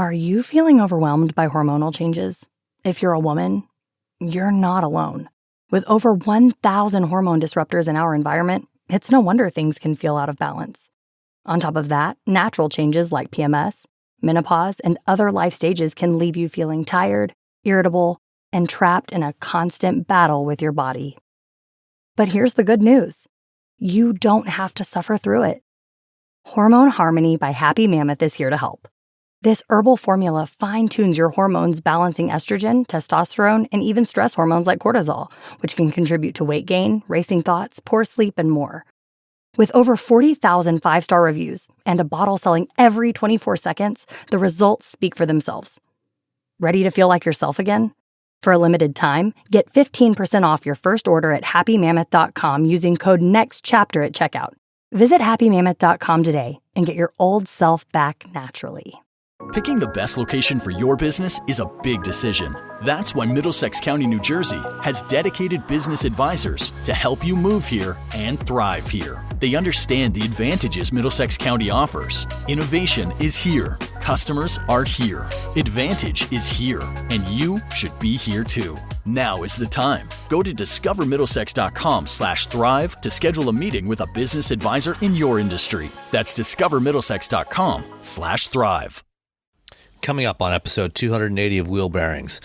Are you feeling overwhelmed by hormonal changes? If you're a woman, you're not alone. With over 1,000 hormone disruptors in our environment, it's no wonder things can feel out of balance. On top of that, natural changes like PMS, menopause, and other life stages can leave you feeling tired, irritable, and trapped in a constant battle with your body. But here's the good news. You don't have to suffer through it. Hormone Harmony by Happy Mammoth is here to help. This herbal formula fine-tunes your hormones, balancing estrogen, testosterone, and even stress hormones like cortisol, which can contribute to weight gain, racing thoughts, poor sleep, and more. With over 40,000 five-star reviews and a bottle selling every 24 seconds, the results speak for themselves. Ready to feel like yourself again? For a limited time, get 15% off your first order at happymammoth.com using code NEXTCHAPTER at checkout. Visit happymammoth.com today and get your old self back naturally. Picking the best location for your business is a big decision. That's why Middlesex County, New Jersey has dedicated business advisors to help you move here and thrive here. They understand the advantages Middlesex County offers. Innovation is here. Customers are here. Advantage is here. And you should be here too. Now is the time. Go to discovermiddlesex.com/thrive to schedule a meeting with a business advisor in your industry. That's discovermiddlesex.com/thrive. Coming up on episode 280 of Wheel Bearings,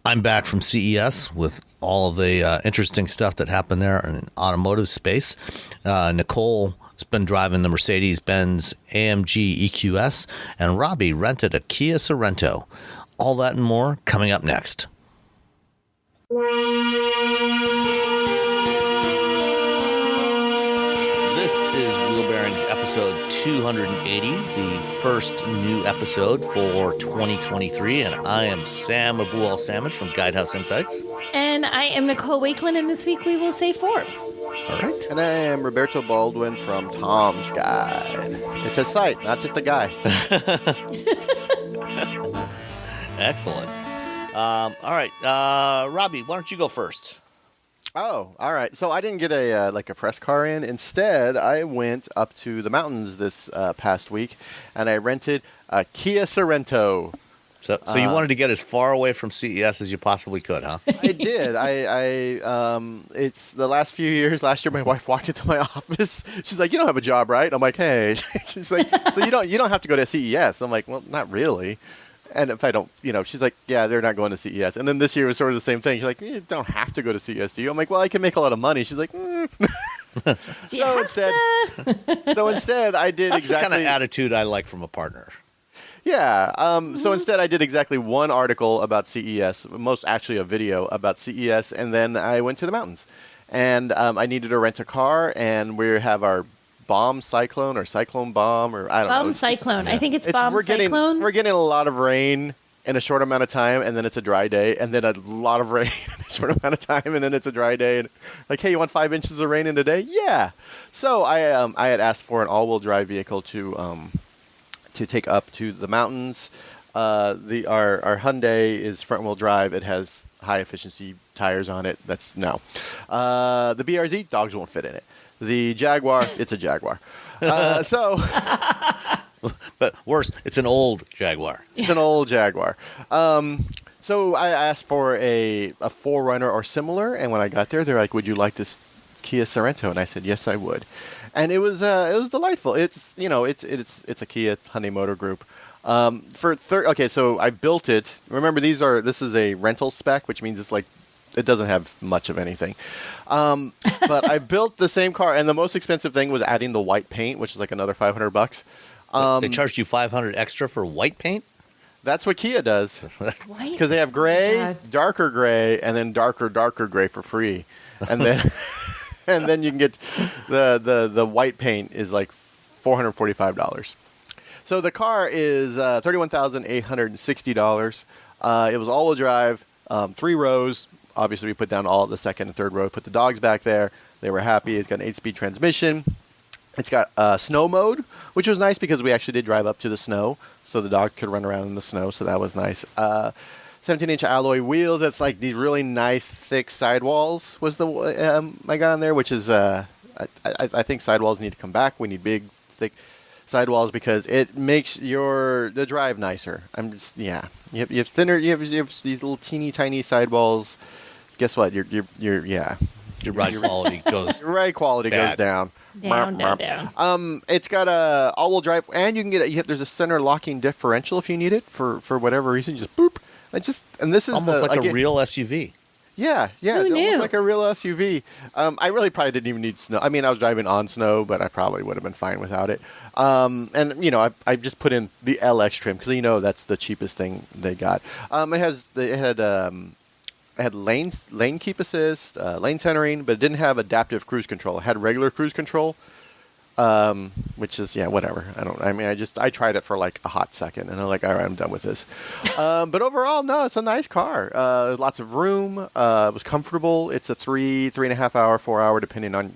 I'm back from CES with all of the interesting stuff that happened there in automotive space. Nicole has been driving the Mercedes-Benz AMG EQS, and Robbie rented a Kia Sorento. All that and more coming up next. This is Wheel Bearings episode 280, the first new episode for 2023, and I am Sam Abu-Al-Samad from Guidehouse Insights. And I am Nicole Wakeland, and this week we will say Forbes. All right. And I am Roberto Baldwin from Tom's Guide. It's a site, not just a guy. Excellent. All right, Robbie, why don't you go first? Oh, all right. So I didn't get a press car in. Instead, I went up to the mountains this past week, and I rented a Kia Sorento. So you wanted to get as far away from CES as you possibly could, huh? I did. It's the last few years. Last year, my wife walked into my office. She's like, "You don't have a job, right?" I'm like, "Hey." She's like, "So you don't have to go to CES?" I'm like, "Well, not really." And if I don't, she's like, "Yeah, they're not going to CES." And then this year was sort of the same thing. She's like, "You don't have to go to CES, do you?" I'm like, "Well, I can make a lot of money." She's like, So instead, I did That's exactly the kind of attitude I like from a partner. Yeah. So instead, I did exactly one article about CES, actually a video about CES, and then I went to the mountains. And I needed to rent a car, and we have our bomb cyclone or cyclone bomb, or I don't know. Bomb cyclone. Yeah. I think it's bomb cyclone. We're getting a lot of rain in a short amount of time, and then it's a dry day, and then a lot of rain in a short amount of time, and then it's a dry day. And like, hey, you want 5 inches of rain in a day? Yeah. So I had asked for an all-wheel drive vehicle to take up to the mountains. Our Hyundai is front-wheel drive. It has high-efficiency tires on it. That's no. The BRZ, dogs won't fit in it. The Jaguar, it's a Jaguar. But worse, it's an old Jaguar. It's an old Jaguar. So I asked for a 4Runner or similar, and when I got there, they're like, "Would you like this Kia Sorento?" And I said, "Yes, I would." And it was delightful. It's a Kia Hyundai Motor Group. Okay, so I built it. Remember, this is a rental spec, which means it's like it doesn't have much of anything. But I built the same car, and the most expensive thing was adding the white paint, which is like another $500. They charged you $500 extra for white paint? That's what Kia does. White? Because they have gray, darker gray, and then darker gray for free. And then and then you can get the white paint is like $445. So the car is $31,860. It was all-wheel drive, 3 rows. Obviously, we put down all the second and third row, put the dogs back there. They were happy. It's got an 8-speed transmission. It's got snow mode, which was nice because we actually did drive up to the snow, so the dog could run around in the snow, so that was nice. 17-inch alloy wheels. That's like these really nice, thick sidewalls was the I got on there, which is I think sidewalls need to come back. We need big, thick sidewalls because it makes the drive nicer. You have thinner, you have these little teeny tiny sidewalls. Guess what? Your ride quality goes. Your ride quality bad. goes down. Down. It's got a all-wheel drive, and you can get there's a center locking differential if you need it for whatever reason. You just boop. And this is Almost like a real SUV. Yeah, Who it's knew? almost like a real SUV. I really probably didn't even need snow. I mean, I was driving on snow, but I probably would have been fine without it. And I just put in the LX trim because that's the cheapest thing they got. It had lane keep assist, lane centering, but it didn't have adaptive cruise control. It had regular cruise control, which is whatever. I tried it for like a hot second, and I'm like, all right, I'm done with this. But overall, no, it's a nice car. There's lots of room. It was comfortable. It's a 3.5 hour, 4 hour, depending on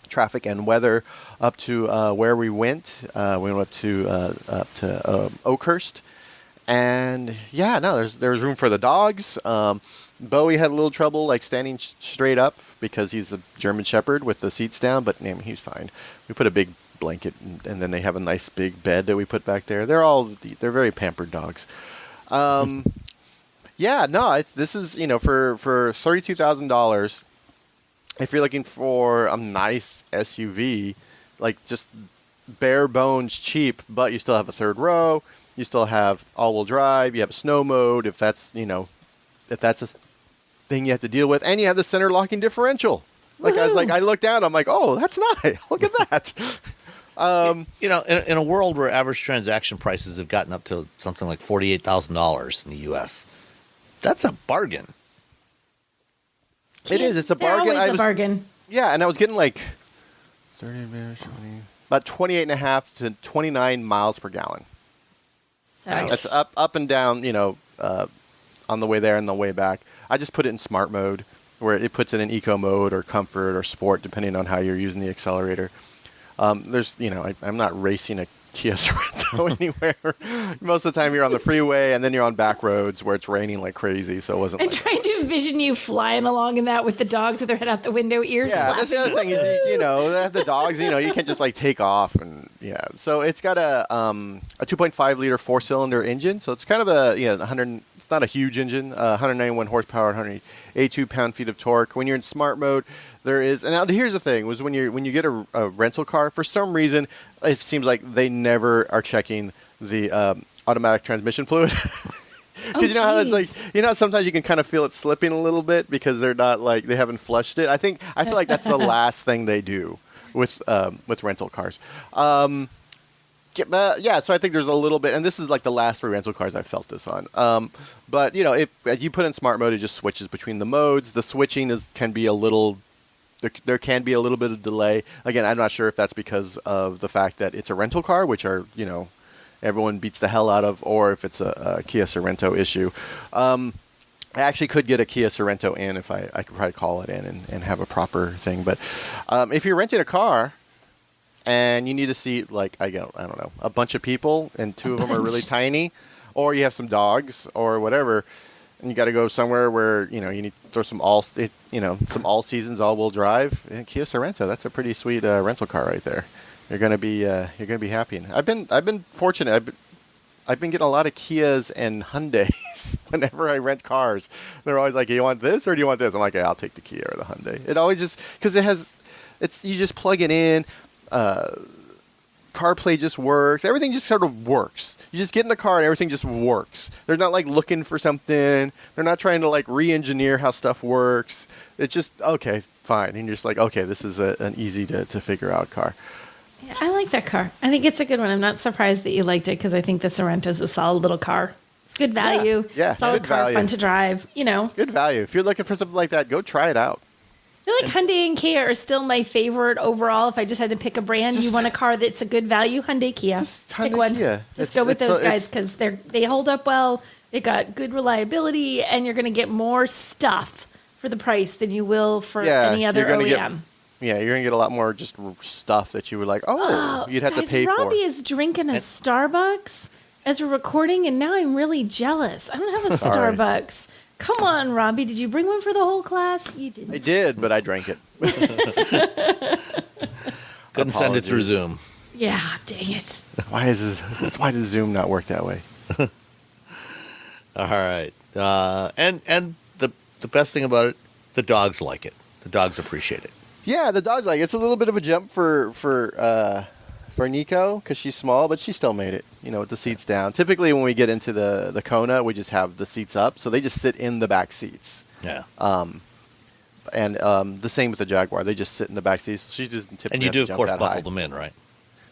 traffic and weather, up to where we went. We went up to Oakhurst, and there's room for the dogs. Bowie had a little trouble like standing straight up because he's a German Shepherd with the seats down, but he's fine. We put a big blanket, and then they have a nice big bed that we put back there. They're very pampered dogs. This is for $32,000. If you're looking for a nice SUV, like just bare bones cheap, but you still have a third row, you still have all-wheel drive, you have a snow mode if that's a thing you have to deal with, and you have the center locking differential. I looked down, I'm like, oh, that's nice. Look at that. In a world where average transaction prices have gotten up to something like $48,000 in the U.S., that's a bargain. It is. It's a bargain. Always a bargain. Yeah, and I was getting like 30, about 28.5 to 29 miles per gallon. So. That's up and down, on the way there and the way back. I just put it in smart mode, where it puts it in eco mode or comfort or sport, depending on how you're using the accelerator. I'm not racing a Kia Sorento anywhere. Most of the time you're on the freeway, and then you're on back roads where it's raining like crazy, so it wasn't. I'm trying to envision you flying along in that with the dogs with their head out the window, ears flapping. That's the other thing is, the dogs, you can't just like take off, and So it's got a 2.5 liter 4-cylinder engine, so it's kind of a 100. It's not a huge engine, 191 horsepower, 182 pound-feet of torque. When you're in smart mode, there is. And now here's the thing: was when you get a rental car, for some reason, it seems like they never are checking the automatic transmission fluid. Because how it's like, sometimes you can kind of feel it slipping a little bit because they're not like they haven't flushed it. I feel like that's the last thing they do with rental cars. So I think there's a little bit, and this is like the last 3 rental cars I felt this on. But if you put in smart mode, it just switches between the modes. The switching can be a little. There can be a little bit of delay. Again, I'm not sure if that's because of the fact that it's a rental car, which are everyone beats the hell out of, or if it's a Kia Sorento issue. I actually could get a Kia Sorento in if I could probably call it in and have a proper thing. But if you're renting a car and you need to seat like I don't know, a bunch of people, and 2 of them are really tiny, or you have some dogs or whatever, and you got to go somewhere where you need to throw some all seasons all-wheel drive, and Kia Sorento, that's a pretty sweet rental car right there. You're gonna be happy. And I've been fortunate. I've been getting a lot of Kias and Hyundais whenever I rent cars. They're always like, "You want this or do you want this?" I'm like, "Yeah, I'll take the Kia or the Hyundai." It always just because you just plug it in. CarPlay just works. Everything just sort of works. You just get in the car and everything just works. They're not like looking for something. They're not trying to like re-engineer how stuff works. It's just okay, fine, and you're just like, okay, this is an easy to figure out car. Yeah, I like that car. I think it's a good one. I'm not surprised that you liked it because I think the Sorento is a solid little car. It's good value. Yeah, solid good car, value. fun to drive. Good value. If you're looking for something like that, go try it out. I feel like Hyundai and Kia are still my favorite overall. If I just had to pick a brand, you want a car that's a good value, Hyundai, Kia. Pick one. Kia. Just go with those guys because they hold up well. They got good reliability, and you're going to get more stuff for the price than you will for any other OEM. You're going to get a lot more just stuff that you would like, you'd have to pay for. Robbie is drinking a Starbucks as we're recording, and now I'm really jealous. I don't have a Starbucks. Come on, Robbie. Did you bring one for the whole class? You didn't. I did, but I drank it. Couldn't send it through Zoom. Yeah, dang it. Why does Zoom not work that way? All right. And the best thing about it, the dogs like it. The dogs appreciate it. Yeah, the dogs like it. It's a little bit of a jump for Nico because she's small, but she still made it. With the seats down. Typically, when we get into the Kona, we just have the seats up, so they just sit in the back seats. Yeah. And the same with the Jaguar. They just sit in the back seats. So she doesn't typically And you do, have to of course, jump that buckle high. them in, right?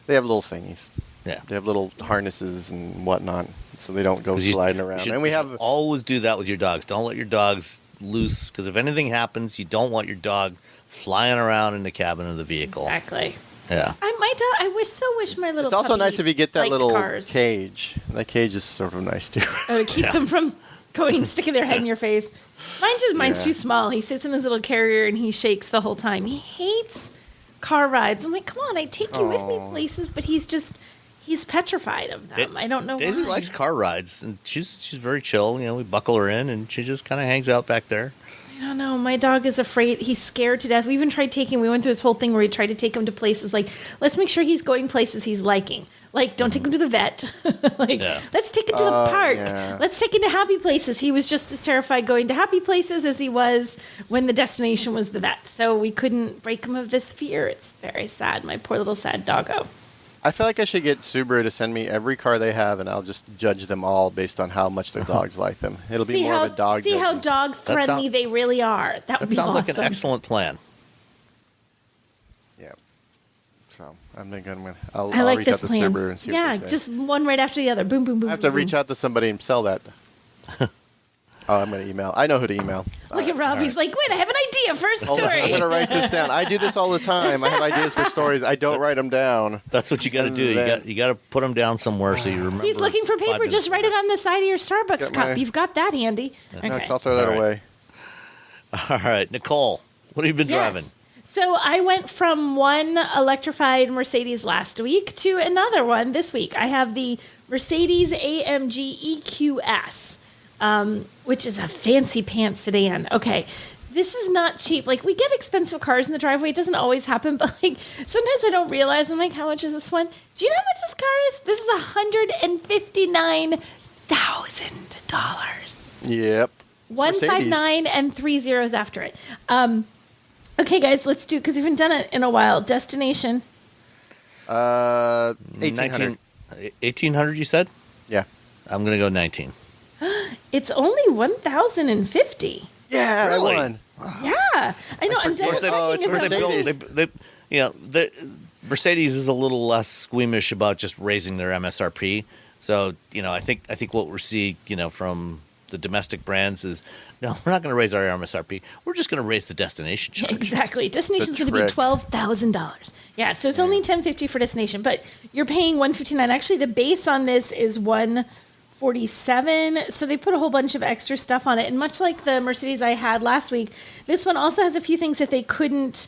They have little thingies. Yeah. They have little harnesses and whatnot, so they don't go sliding around. And we have always do that with your dogs. Don't let your dogs loose, because if anything happens, you don't want your dog flying around in the cabin of the vehicle. Exactly. Yeah. I wish my little. It's also puppy nice if you get that liked little cars. cage. That cage is sort of nice too. To keep them from sticking their head in your face. Mine's too small. He sits in his little carrier and he shakes the whole time. He hates car rides. I'm like, come on, I take you with me places, but he's petrified of them. I don't know Daisy why. likes car rides, and she's very chill. We buckle her in, and she just kind of hangs out back there. I don't know. My dog is afraid. He's scared to death. We even tried we went through this whole thing where we tried to take him to places like, let's make sure he's going places he's liking. Like, don't take him to the vet. Let's take him to the park. Yeah. Let's take him to happy places. He was just as terrified going to happy places as he was when the destination was the vet. So we couldn't break him of this fear. It's very sad. My poor little sad doggo. I feel like I should get Subaru to send me every car they have, and I'll just judge them all based on how much their dogs like them. It'll be more of a dog. See how dog friendly they really are. That would be awesome. That sounds like an excellent plan. Yeah. So I'm thinking I'll like reach this out to plan. Subaru and see what they say. Just one right after the other. Boom, boom, boom. I have to boom, reach out to somebody and sell that. I'm going to email. I know who to email. Look at Rob. He's like, wait, I have an idea for a Hold on, story. I'm going to write this down. I do this all the time. I have ideas for stories. I don't write them down. That's what you got to do. You got to put them down somewhere so you remember. He's looking for paper. Just write it on the side of your Starbucks cup. You've got that handy. No, Okay. I'll throw that away. All right, Nicole, what have you been driving? So I went from one electrified Mercedes last week to another one this week. I have the Mercedes-AMG EQS, which is a fancy pants sedan. Okay, this is not cheap. Like, we get expensive cars in the driveway. It doesn't always happen, but like sometimes I don't realize. I'm like, how much is this one? Do you know how much this car is? This is $159,000. Yep. 159 and 3 zeros after it. Okay, guys, let's do, because we haven't done it in a while. Destination. 1800. 1800, you said? Yeah. I'm going to go 19. It's only 1,050. Yeah, Really? I won. Yeah, I know. I'm double it's checking. Mercedes. Mercedes is a little less squeamish about just raising their MSRP. So, I think what we're seeing, from the domestic brands is, no, we're not going to raise our MSRP. We're just going to raise the destination charge. Exactly. Destination is going to be trick. $12,000. Yeah, so it's only $1,050 for destination, but you're paying $159. Actually, the base on this is $147. So they put a whole bunch of extra stuff on it. And much like the Mercedes I had last week, this one also has a few things that they couldn't,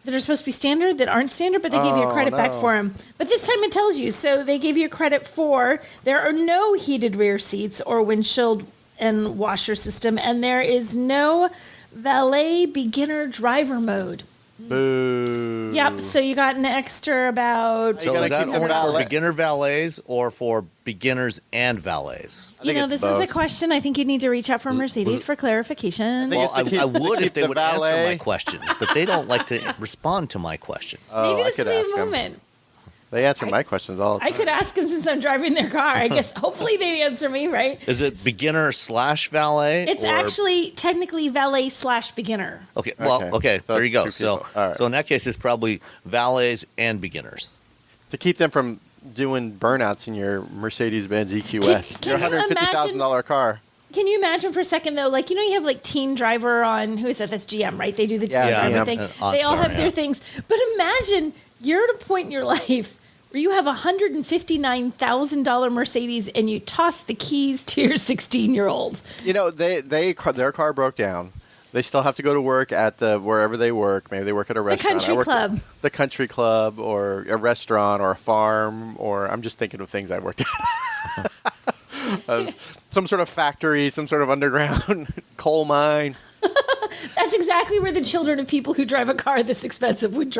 that are supposed to be standard, that aren't standard, but they gave you a credit back for them. But this time it tells you. So they gave you credit for, there are no heated rear seats or windshield and washer system, and there is no valet beginner driver mode. Boo. Yep, so you got an extra about... So gotta is that keep the only for valet- beginner valets or for beginners and valets? You know, this is a question. I think you need to reach out for Mercedes for clarification. think Well, it's I would if they the would answer valet. my questions, but they don't like to respond to my questions. Maybe I this could will be ask a 'em. moment. They answer my questions all the I time. could ask them since I'm driving their car. I guess hopefully they'd answer me, right? Is it beginner / valet? It's or- actually technically valet / beginner. Okay, well, okay, So there it's you go. two So, people. All right. so in that case, it's probably valets and beginners. To keep them from doing burnouts in your Mercedes-Benz EQS. Can Your you $150,000 car. Can you imagine for a second though, like, you have like Teen Driver on, who is that? That's GM, right? They do the Yeah, Teen yeah. Driver thing. On They all Star, have their yeah. things. But imagine you're at a point in your life where you have a $159,000 Mercedes and you toss the keys to your 16-year-old. Their car broke down. They still have to go to work at wherever they work. Maybe they work at a restaurant. country I worked club. at the country club, or a restaurant, or a farm, or I'm just thinking of things I worked at. Some sort of factory, some sort of underground coal mine. That's exactly where the children of people who drive a car this expensive would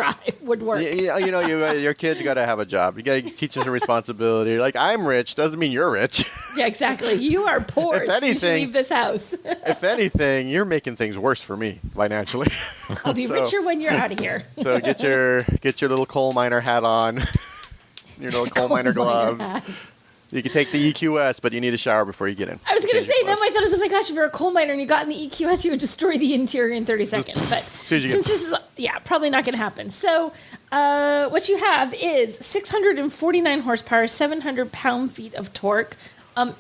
work. Your kid's got to have a job. You got to teach them some responsibility. Like, I'm rich doesn't mean you're rich. Yeah, exactly. You are poor. If anything, you should leave this house. If anything, you're making things worse for me financially. I'll be richer when you're out of here. So get your little coal miner hat on, your little coal miner gloves. You can take the EQS, but you need a shower before you get in. I was going to say that. I thought, oh my gosh, if you're a coal miner and you got in the EQS, you would destroy the interior in 30 seconds. But since this is, probably not going to happen. So what you have is 649 horsepower, 700 pound-feet of torque.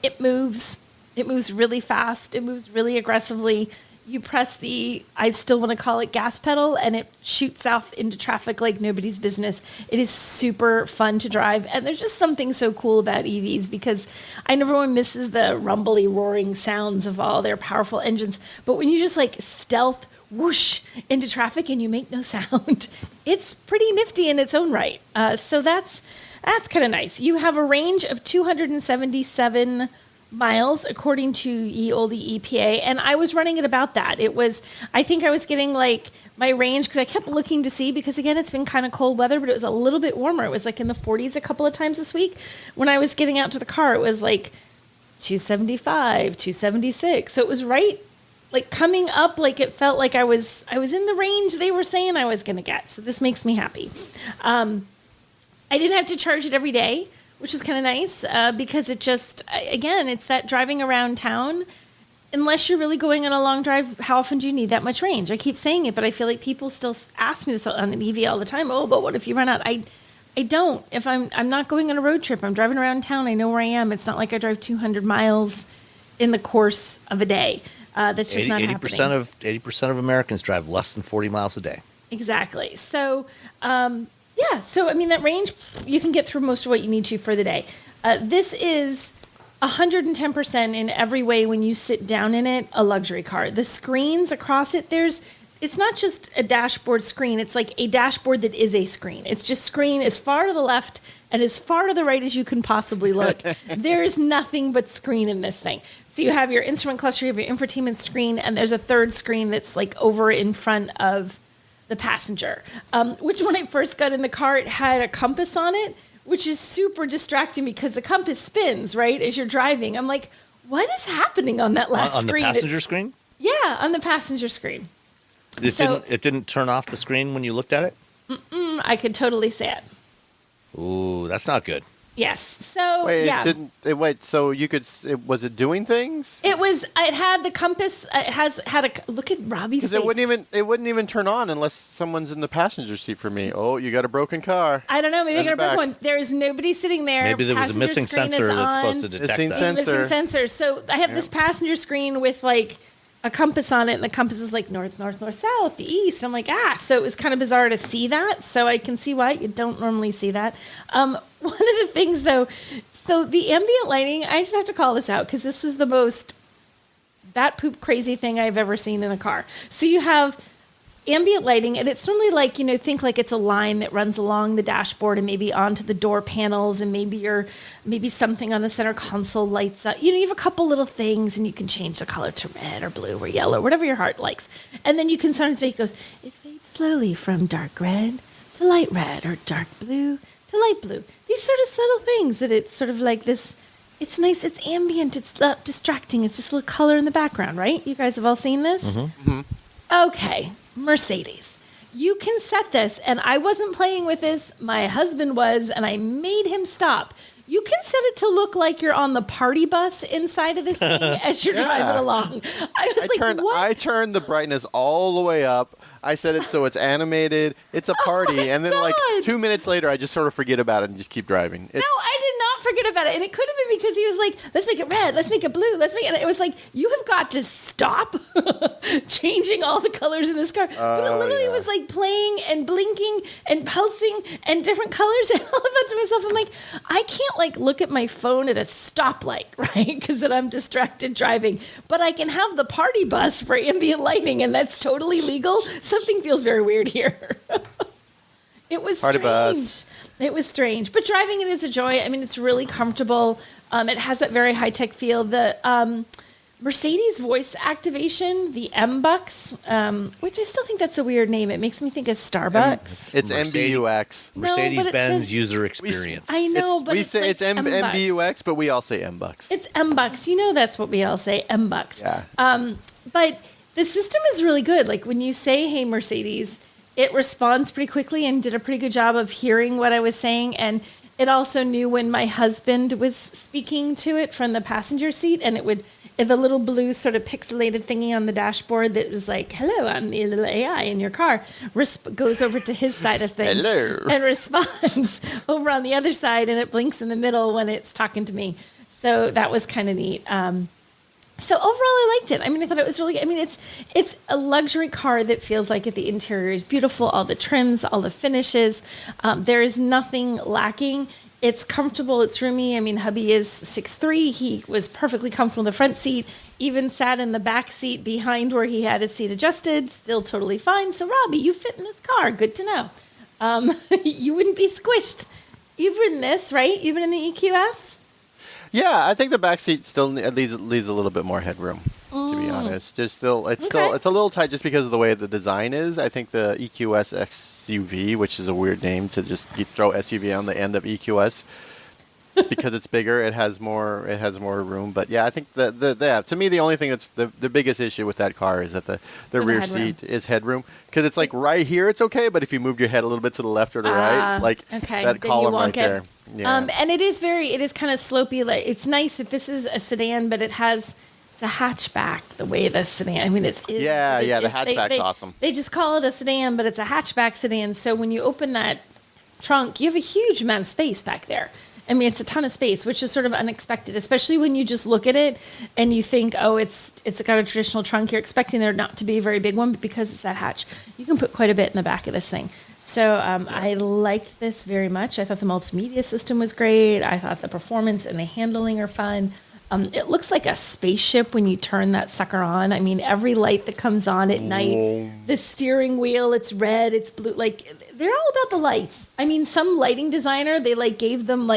It moves really fast. It moves really aggressively. You press the, I still want to call it gas pedal, and it shoots off into traffic like nobody's business. It is super fun to drive. And there's just something so cool about EVs because I know everyone misses the rumbly, roaring sounds of all their powerful engines. But when you just like stealth whoosh into traffic and you make no sound, it's pretty nifty in its own right. So that's kind of nice. You have a range of 277 miles according to ye olde EPA, and I was running at about that. I think I was getting like my range because I kept looking to see, because again, it's been kind of cold weather, but it was a little bit warmer. It was like in the 40s a couple of times this week. When I was getting out to the car, it was like 275, 276. So it was right like coming up, like it felt like I was in the range they were saying I was going to get. So this makes me happy. I didn't have to charge it every day, which is kind of nice because it just, again, it's that driving around town. Unless you're really going on a long drive, how often do you need that much range? I keep saying it, but I feel like people still ask me this on an EV all the time. Oh, but what if you run out? I don't. If I'm not going on a road trip, I'm driving around town, I know where I am. It's not like I drive 200 miles in the course of a day. That's just not happening. 80% of Americans drive less than 40 miles a day. Exactly. So, so, I mean, that range, you can get through most of what you need to for the day. This is 110% in every way when you sit down in it, a luxury car. The screens across it, it's not just a dashboard screen. It's like a dashboard that is a screen. It's just screen as far to the left and as far to the right as you can possibly look. There's nothing but screen in this thing. So you have your instrument cluster, you have your infotainment screen, and there's a third screen that's like over in front of the passenger, which when I first got in the car, it had a compass on it, which is super distracting because the compass spins, right, as you're driving. I'm like, what is happening on that last screen? On the passenger screen? Yeah, on the passenger screen. It didn't turn off the screen when you looked at it? I could totally say it. Ooh, that's not good. Yes. So so you could? Was it doing things? It had the compass. It had a look at Robbie's face. It wouldn't even turn on unless someone's in the passenger seat for me. Oh, you got a broken car. I don't know. Maybe I got a broken one. There is nobody sitting there. Maybe there was a missing sensor that's supposed to detect that. Missing sensor. So I have this passenger screen with like a compass on it, and the compass is like north, north, north, south, east. I'm like, so it was kind of bizarre to see that. So I can see why you don't normally see that. One of the things, though, so the ambient lighting, I just have to call this out because this was the most bat poop crazy thing I've ever seen in a car. So you have ambient lighting, and it's normally like, think like it's a line that runs along the dashboard and maybe onto the door panels, and maybe something on the center console lights up. You have a couple little things, and you can change the color to red or blue or yellow, whatever your heart likes. And then you can sometimes make it goes, it fades slowly from dark red to light red, or dark blue to light blue. These sort of subtle things that it's sort of like this. It's nice. It's ambient. It's not distracting. It's just a little color in the background, right? You guys have all seen this? Mm-hmm. Mm-hmm. Okay. Mercedes. You can set this, and I wasn't playing with this. My husband was, and I made him stop. You can set it to look like you're on the party bus inside of this thing as you're driving along. I turned the brightness all the way up. I set it so it's animated. It's a party. And then like 2 minutes later, I just sort of forget about it and just keep driving. No, I did not forget about it. And it could have been because he was like, let's make it red. Let's make it blue. And it was like, you have got to stop changing all the colors in this car. But it literally was like playing and blinking and pulsing and different colors. And I thought to myself, I'm like, I can't like look at my phone at a stoplight, right? Because then I'm distracted driving. But I can have the party bus for ambient lighting, and that's totally legal. Something feels very weird here. It was Party strange. Bus. It was strange. But driving it is a joy. I mean, it's really comfortable. It has that very high-tech feel. Mercedes voice activation, the M-Bucks, which I still think that's a weird name. It makes me think of Starbucks. It's MBUX. No, Mercedes-Benz says- user experience. I know, but We it's say like it's MBUX, but we all say M-Bucks. It's M-Bucks. You know that's what we all say, M-Bucks. Yeah. But the system is really good. Like when you say, hey, Mercedes, it responds pretty quickly and did a pretty good job of hearing what I was saying. And it also knew when my husband was speaking to it from the passenger seat, and it would, the little blue sort of pixelated thingy on the dashboard that was like, hello, I'm the little AI in your car, goes over to his side of things. Hello. And responds over on the other side, and it blinks in the middle when it's talking to me. So that was kind of neat. So overall, I liked it. I mean, I thought it was really good. I mean, it's a luxury car that feels like the interior is beautiful, all the trims, all the finishes. There is nothing lacking. It's comfortable. It's roomy. I mean, hubby is 6'3". He was perfectly comfortable in the front seat, even sat in the back seat behind where he had his seat adjusted, still totally fine. So, Robbie, you fit in this car. Good to know. You wouldn't be squished. Even in this, right? Even in the EQS? Yeah, I think the back seat still leaves a little bit more headroom. To be honest, it's a little tight just because of the way the design is. I think the EQS SUV, which is a weird name to just throw SUV on the end of EQS, because it's bigger, it has more room. But yeah, I think to me the only thing that's the biggest issue with that car is that the rear seat is headroom, because it's like right here it's okay, but if you moved your head a little bit to the left or the right, like that column right there. Yeah. And it is kind of slopey. Like it's nice that this is a sedan, but it's a hatchback. The way the sedan, I mean, the hatchback's awesome. They just call it a sedan, but it's a hatchback sedan. So when you open that trunk, you have a huge amount of space back there. I mean, it's a ton of space, which is sort of unexpected, especially when you just look at it and you think, oh, it's got a traditional trunk. You're expecting there not to be a very big one, but because it's that hatch, you can put quite a bit in the back of this thing. So I liked this very much. I thought the multimedia system was great. I thought the performance and the handling are fun. It looks like a spaceship when you turn that sucker on. I mean, every light that comes on at night, the steering wheel, it's red, it's blue. Like, they're all about the lights. I mean, some lighting designer, they gave them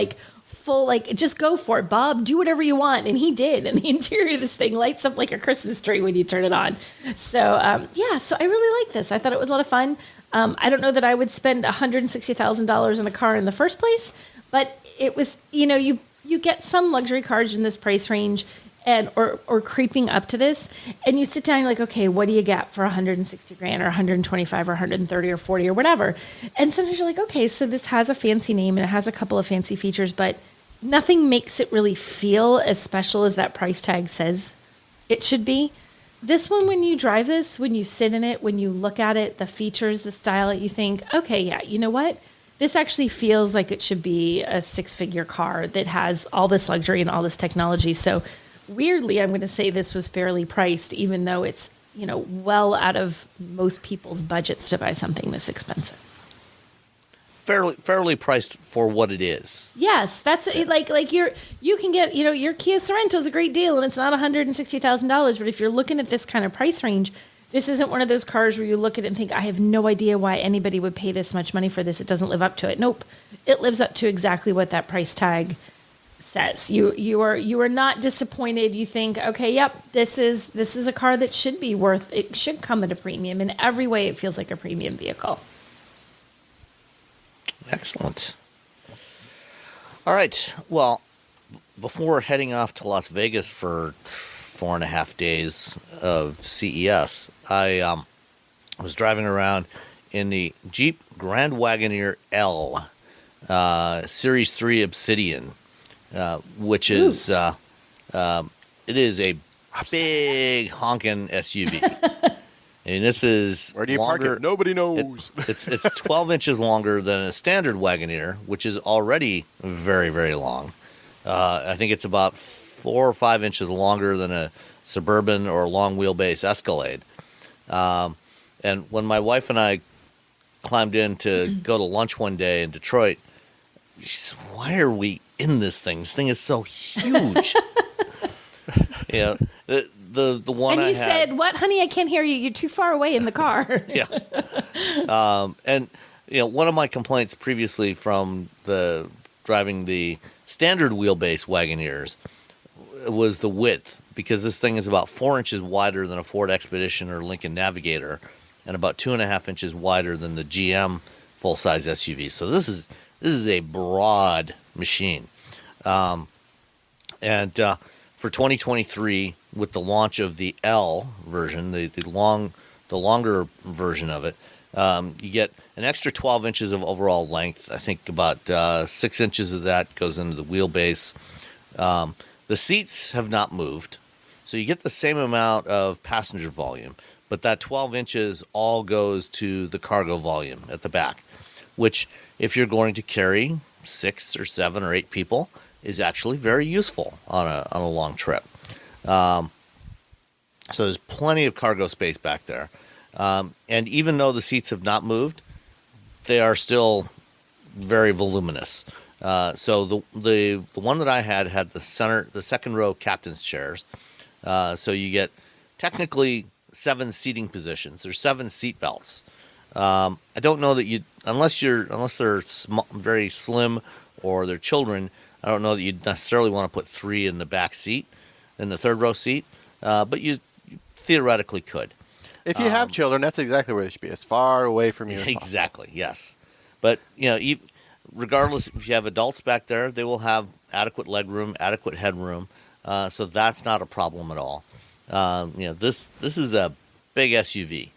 full, just go for it, Bob, do whatever you want. And he did. And the interior of this thing lights up like a Christmas tree when you turn it on. So, so I really like this. I thought it was a lot of fun. I don't know that I would spend $160,000 on a car in the first place, but it was, you get some luxury cars in this price range and or creeping up to this, and you sit down and you're like, okay, what do you get for 160 grand or 125 or 130 or 40 or whatever? And sometimes you're like, okay, so this has a fancy name and it has a couple of fancy features, but nothing makes it really feel as special as that price tag says it should be. This one, when you drive this, when you sit in it, when you look at it, the features, the style, you think, okay, yeah, you know what? This actually feels like it should be a six-figure car that has all this luxury and all this technology. So weirdly, I'm going to say this was fairly priced, even though it's, well out of most people's budgets to buy something this expensive. Fairly priced for what it is. Yes, that's like you can get, your Kia Sorento is a great deal and it's not $160,000, but if you're looking at this kind of price range, this isn't one of those cars where you look at it and think, I have no idea why anybody would pay this much money for this. It doesn't live up to it. Nope. It lives up to exactly what that price tag says. You are not disappointed. You think, okay, yep, this is a car that should be it should come at a premium. In every way, it feels like a premium vehicle. Excellent. All right. Well, before heading off to Las Vegas for 4.5 days of CES, I was driving around in the Jeep Wagoneer L, Series 3 Obsidian, which is it is a big honking SUV. And this is where do you park it? Nobody knows. It's 12 inches longer than a standard Wagoneer, which is already very, very long. I think it's about 4 or 5 inches longer than a Suburban or long wheelbase Escalade. And when my wife and I climbed in to go to lunch one day in Detroit, she said, "Why are we in this thing? This thing is so huge." The one and I you had, said, "What, honey? I can't hear you. You're too far away in the car." Yeah. And one of my complaints previously from driving the standard wheelbase Wagoneers was the width, because this thing is about 4 inches wider than a Ford Expedition or Lincoln Navigator, and about 2.5 inches wider than the GM full-size SUV. So this is a broad machine. And for 2023, with the launch of the L version, the longer version of it, you get an extra 12 inches of overall length. I think about 6 inches of that goes into the wheelbase. The seats have not moved, so you get the same amount of passenger volume, but that 12 inches all goes to the cargo volume at the back, which, if you're going to carry 6 or 7 or 8 people, is actually very useful on a long trip. So there's plenty of cargo space back there. And even though the seats have not moved, they are still very voluminous. So the one that I had the second row captain's chairs. So you get technically 7 seating positions. There's 7 seat belts. I don't know that unless they're very slim or they're children, I don't know that you'd necessarily want to put 3 in the back seat, in the third row seat, but you theoretically could. If you have children, that's exactly where they should be, as far away from you as possible. Exactly, yes. But, regardless, if you have adults back there, they will have adequate legroom, adequate headroom, so that's not a problem at all. This is a big SUV.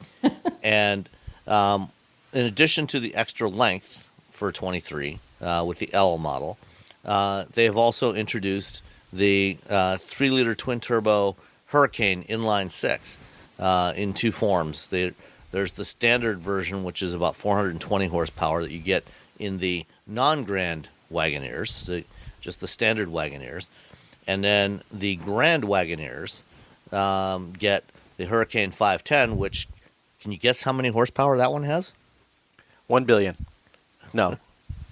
And in addition to the extra length for 23 with the L model, they have also introduced the 3-liter twin-turbo Hurricane inline 6 in 2 forms. There's the standard version, which is about 420 horsepower that you get in the non-Grand Wagoneers, just the standard Wagoneers. And then the Grand Wagoneers get the Hurricane 510, which, can you guess how many horsepower that one has? 1 billion. No.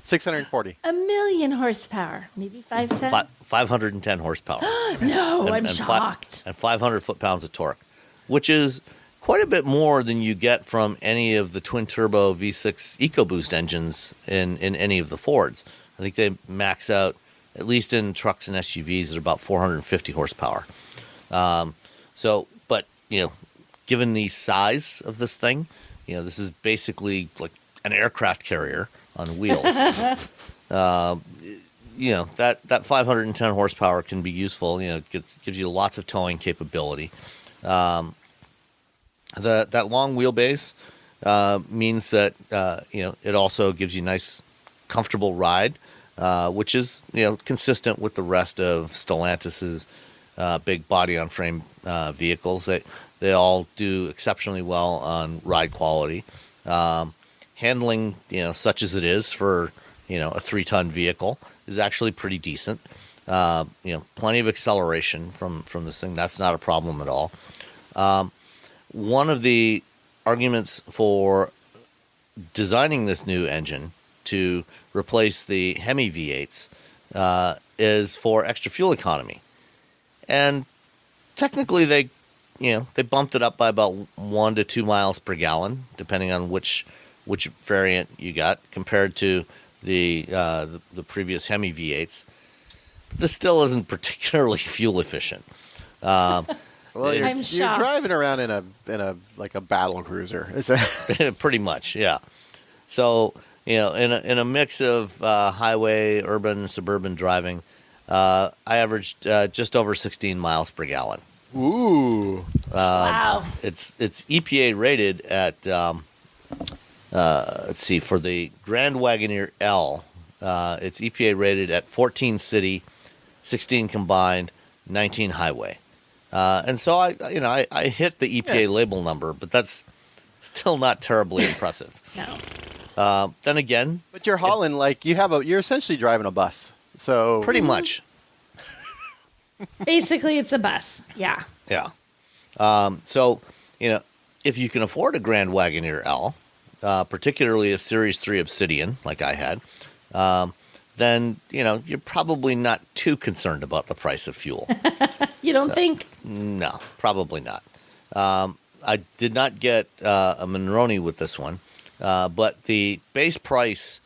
640. 1,000,000 horsepower. Maybe 510? 510 horsepower. No, I'm shocked. And 500 foot-pounds of torque, which is quite a bit more than you get from any of the twin-turbo V6 EcoBoost engines in any of the Fords. I think they max out, at least in trucks and SUVs, at about 450 horsepower. But given the size of this thing, this is basically like an aircraft carrier on wheels. That 510 horsepower can be useful. It gives you lots of towing capability. That long wheelbase means that it also gives you a nice, comfortable ride, which is consistent with the rest of Stellantis's big body-on-frame vehicles. They all do exceptionally well on ride quality. Handling, such as it is for a 3-ton vehicle, is actually pretty decent. Plenty of acceleration from this thing. That's not a problem at all. One of the arguments for designing this new engine to replace the Hemi V8s is for extra fuel economy. And technically they bumped it up by about 1 to 2 miles per gallon, depending on which variant you got, compared to the previous Hemi V8s. But this still isn't particularly fuel efficient. Well, you're shocked. driving around in a like a battle cruiser. Pretty much, yeah. So in a mix of highway, urban, suburban driving, I averaged just over 16 miles per gallon. Ooh! Wow. It's EPA rated at let's see, for the Grand Wagoneer L, it's EPA rated at 14 city, 16 combined, 19 highway. And so I hit the EPA label number, but that's still not terribly impressive. No. Then again, But you're hauling you're essentially driving a bus. So pretty much, Basically, it's a bus. Yeah. yeah. So if you can afford a Grand Wagoneer L, particularly a Series 3 Obsidian like I had, then you're probably not too concerned about the price of fuel. You don't think? No, probably not. I did not get a Monroney with this one, but the base price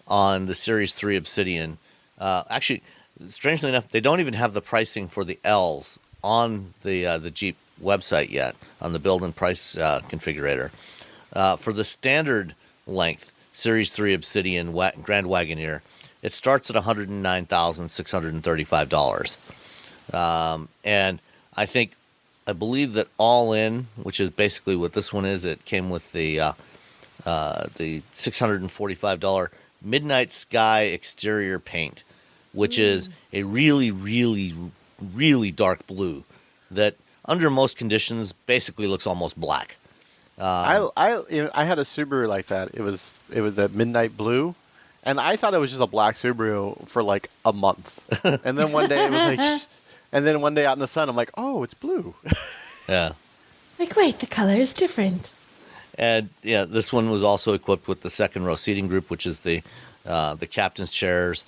on the Series 3 Obsidian, actually, strangely enough, they don't even have the pricing for the L's on the Jeep website yet, on the build and price configurator. For the standard length Series 3 Obsidian Grand Wagoneer, it starts at $109,635. And I believe that all in, which is basically what this one is, it came with the $645 Midnight Sky exterior paint, which is a really, really, really dark blue that under most conditions basically looks almost black. I had a Subaru like that. It was a midnight blue, and I thought it was just a black Subaru for like a month. And then one day it was like, and then one day out in the sun, I'm like, oh, it's blue. Yeah. Like, wait, the color is different. And yeah, this one was also equipped with the second row seating group, which is the captain's chairs,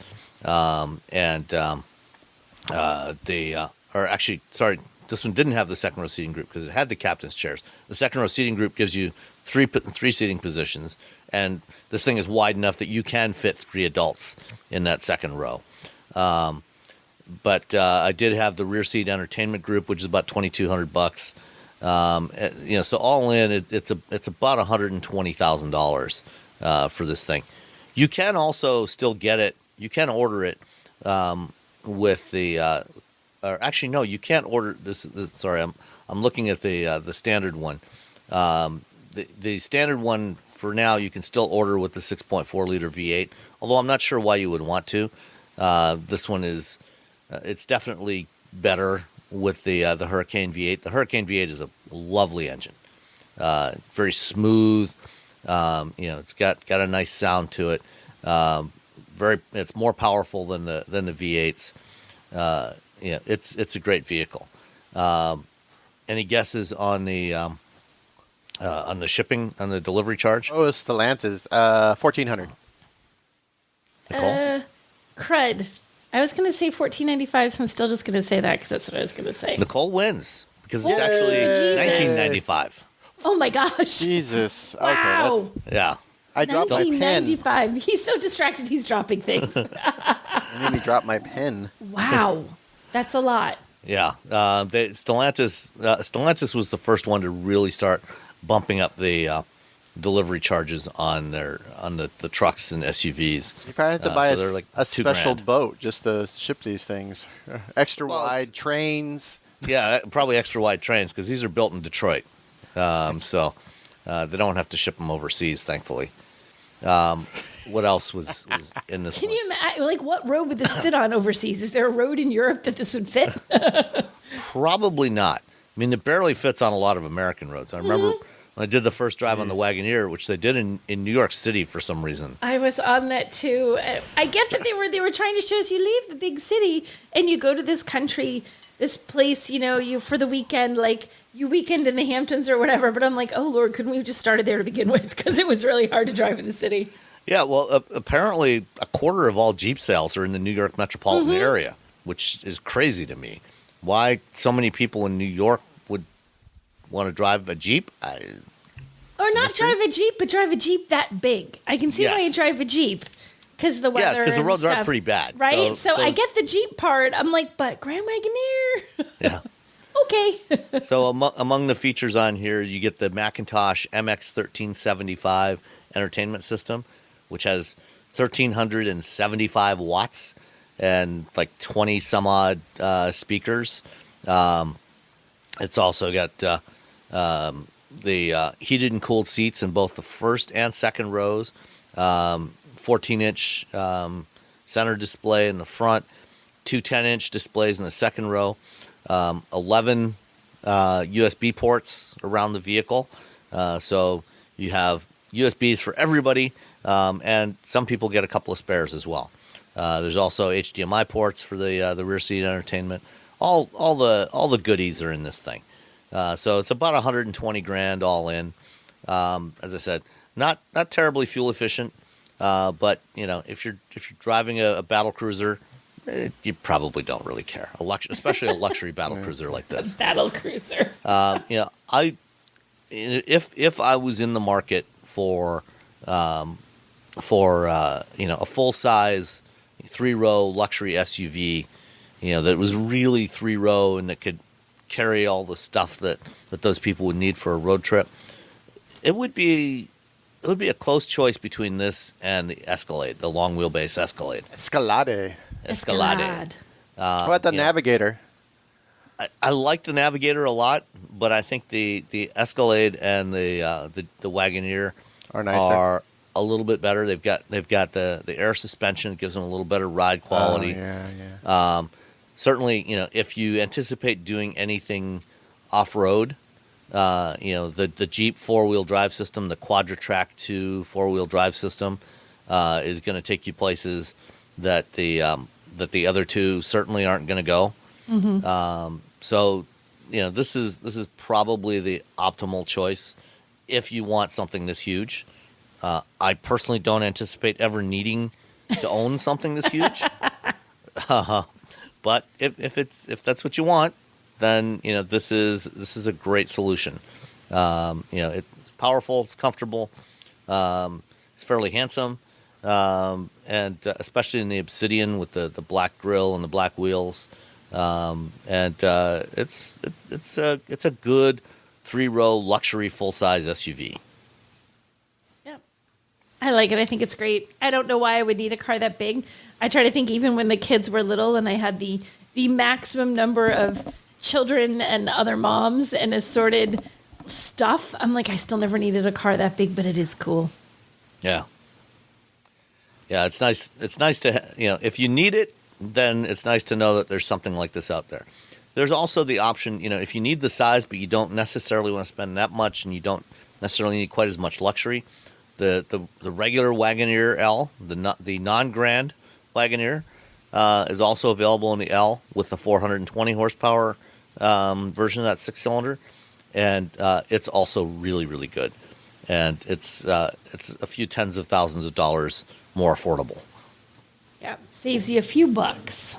this one didn't have the second row seating group because it had the captain's chairs. The second row seating group gives you three seating positions, and this thing is wide enough that you can fit 3 adults in that second row. But I did have the rear seat entertainment group, which is about $2,200. So all in, it's about $120,000 for this thing. You can also still get it. You can order it with the. Or actually, no, you can't order this. Sorry, I'm looking at the standard one. The standard one for now, you can still order with the 6.4 liter V8. Although I'm not sure why you would want to. This one is. It's definitely better with the Hurricane V8. The Hurricane V8 is a lovely engine, very smooth. It's got a nice sound to it. It's more powerful than the V8s. It's a great vehicle. Any guesses on the shipping, on the delivery charge? Oh, it's Stellantis, $1,400. Nicole? Crud. I was going to say $1,495, so I'm still just going to say that because that's what I was going to say. Nicole wins because it's actually $1,995. Oh my gosh! Jesus. Wow. Okay. Yeah. I dropped my pen. $1,995. He's so distracted. He's dropping things. It made me drop my pen. Wow, that's a lot. Yeah. Stellantis was the first one to really start bumping up the delivery charges on the trucks and SUVs. You probably have to buy a special $2,000 boat just to ship these things. Extra wide trains. Yeah, probably extra wide trains because these are built in Detroit, so they don't have to ship them overseas, thankfully. What else was in this? Can you imagine? Like, what road would this fit on overseas? Is there a road in Europe that this would fit? Probably not. I mean, it barely fits on a lot of American roads. I remember when I did the first drive on the Wagoneer, which they did in New York City for some reason. I was on that too. I get that they were trying to show us you leave the big city and you go to this country, this place, you for the weekend, like you weekend in the Hamptons or whatever. But I'm like, oh Lord, couldn't we have just started there to begin with? Because it was really hard to drive in the city. Yeah, well, apparently a quarter of all Jeep sales are in the New York metropolitan area, which is crazy to me. Why so many people in New York would want to drive a Jeep? Or not drive a Jeep, but drive a Jeep that big. I can see why you drive a Jeep. Because the weather because the roads and stuff, are pretty bad. Right? So I get the Jeep part. I'm like, but Grand Wagoneer? Yeah. Okay. So among the features on here, you get the Macintosh MX1375 entertainment system, which has 1,375 watts and like 20 some odd speakers. It's also got the heated and cooled seats in both the first and second rows, 14-inch center display in the front, 2 10-inch displays in the second row, 11 USB ports around the vehicle. So you have USBs for everybody, and some people get a couple of spares as well. There's also HDMI ports for the rear seat entertainment. All the goodies are in this thing. So it's about $120,000 all in. As I said, not terribly fuel efficient, but if you're driving a battle cruiser, you probably don't really care. Especially a luxury battle cruiser like this. Battle cruiser. If I was in the market for a full size, 3-row luxury SUV, that was really 3-row and that could carry all the stuff that those people would need for a road trip, it would be a close choice between this and the Escalade, the long wheelbase Escalade. Escalade. How about the Navigator? I like the Navigator a lot, but I think the Escalade and the Wagoneer Are nicer. are a little bit better. They've got the air suspension. It gives them a little better ride quality. Oh, yeah. Certainly, if you anticipate doing anything off-road, the Jeep 4-wheel drive system, the Quadra-Track 2 4-wheel drive system, is going to take you places that the other two certainly aren't going to go. Mm-hmm. So, this is probably the optimal choice if you want something this huge. I personally don't anticipate ever needing to own something this huge. But if that's what you want, then this is a great solution. It's powerful, it's comfortable, it's fairly handsome, and especially in the Obsidian with the black grille and the black wheels, it's a good 3-row luxury full-size SUV. Yeah, I like it. I think it's great. I don't know why I would need a car that big. I try to think even when the kids were little and I had the maximum number of children and other moms and assorted stuff, I'm like, I still never needed a car that big, but it is cool. Yeah. Yeah, it's nice. It's nice to, if you need it, then it's nice to know that there's something like this out there. There's also the option, if you need the size, but you don't necessarily want to spend that much and you don't necessarily need quite as much luxury, the regular Wagoneer L, the non-Grand Wagoneer, is also available in the L with the 420 horsepower version of that 6-cylinder, and it's also really, really good. And it's a few tens of thousands of dollars more affordable. Yeah, saves you a few bucks.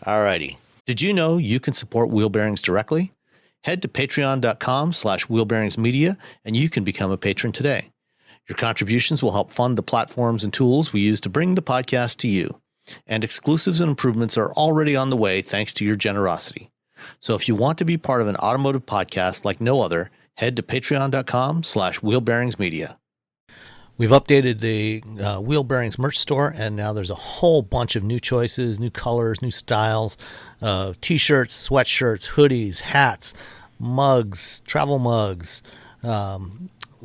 Alrighty. Did you know you can support Wheel Bearings directly? Head to patreon.com/wheelbearingsmedia and you can become a patron today. Your contributions will help fund the platforms and tools we use to bring the podcast to you. And exclusives and improvements are already on the way thanks to your generosity. So if you want to be part of an automotive podcast like no other, head to patreon.com/wheelbearingsmedia. We've updated the Wheel Bearings merch store, and now there's a whole bunch of new choices, new colors, new styles, T-shirts, sweatshirts, hoodies, hats, mugs, travel mugs,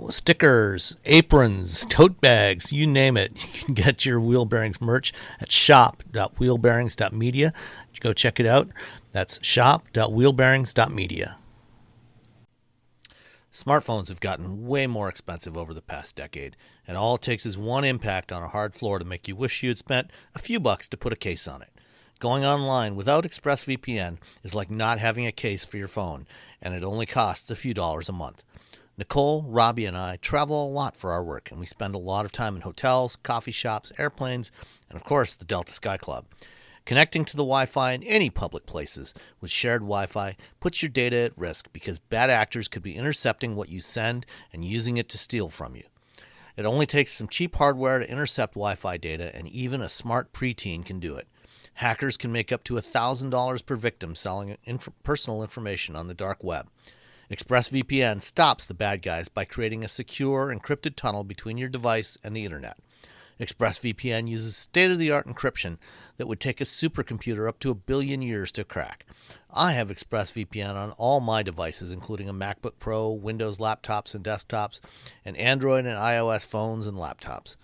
stickers, aprons, tote bags, you name it. You can get your Wheel Bearings merch at shop.wheelbearings.media. Go check it out. That's shop.wheelbearings.media. Smartphones have gotten way more expensive over the past decade, and all it takes is one impact on a hard floor to make you wish you had spent a few bucks to put a case on it. Going online without ExpressVPN is like not having a case for your phone, and it only costs a few dollars a month. Nicole, Robbie, and I travel a lot for our work, and we spend a lot of time in hotels, coffee shops, airplanes, and of course the Delta Sky Club. Connecting to the Wi-Fi in any public places with shared Wi-Fi puts your data at risk because bad actors could be intercepting what you send and using it to steal from you. It only takes some cheap hardware to intercept Wi-Fi data, and even a smart preteen can do it. Hackers can make up to $1,000 per victim selling personal information on the dark web. ExpressVPN stops the bad guys by creating a secure, encrypted tunnel between your device and the internet. ExpressVPN uses state-of-the-art encryption that would take a supercomputer up to 1 billion years to crack. I have ExpressVPN on all my devices, including a MacBook Pro, Windows laptops and desktops, and Android and iOS phones and laptops,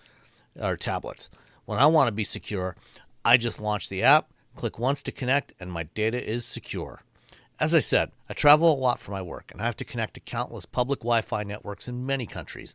or tablets. When I want to be secure, I just launch the app, click once to connect, and my data is secure. As I said, I travel a lot for my work, and I have to connect to countless public Wi-Fi networks in many countries.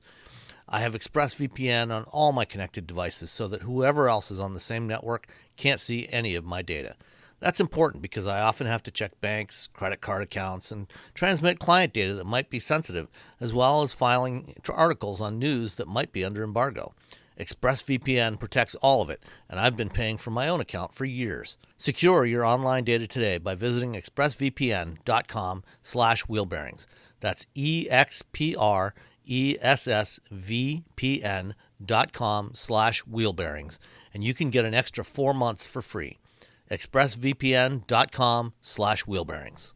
I have ExpressVPN on all my connected devices so that whoever else is on the same network can't see any of my data. That's important because I often have to check banks, credit card accounts, and transmit client data that might be sensitive, as well as filing articles on news that might be under embargo. ExpressVPN protects all of it, and I've been paying for my own account for years. Secure your online data today by visiting expressvpn.com/wheelbearings. That's EXPRESSVPN.com/wheelbearings and you can get an extra 4 months for free. expressvpn.com/wheelbearings.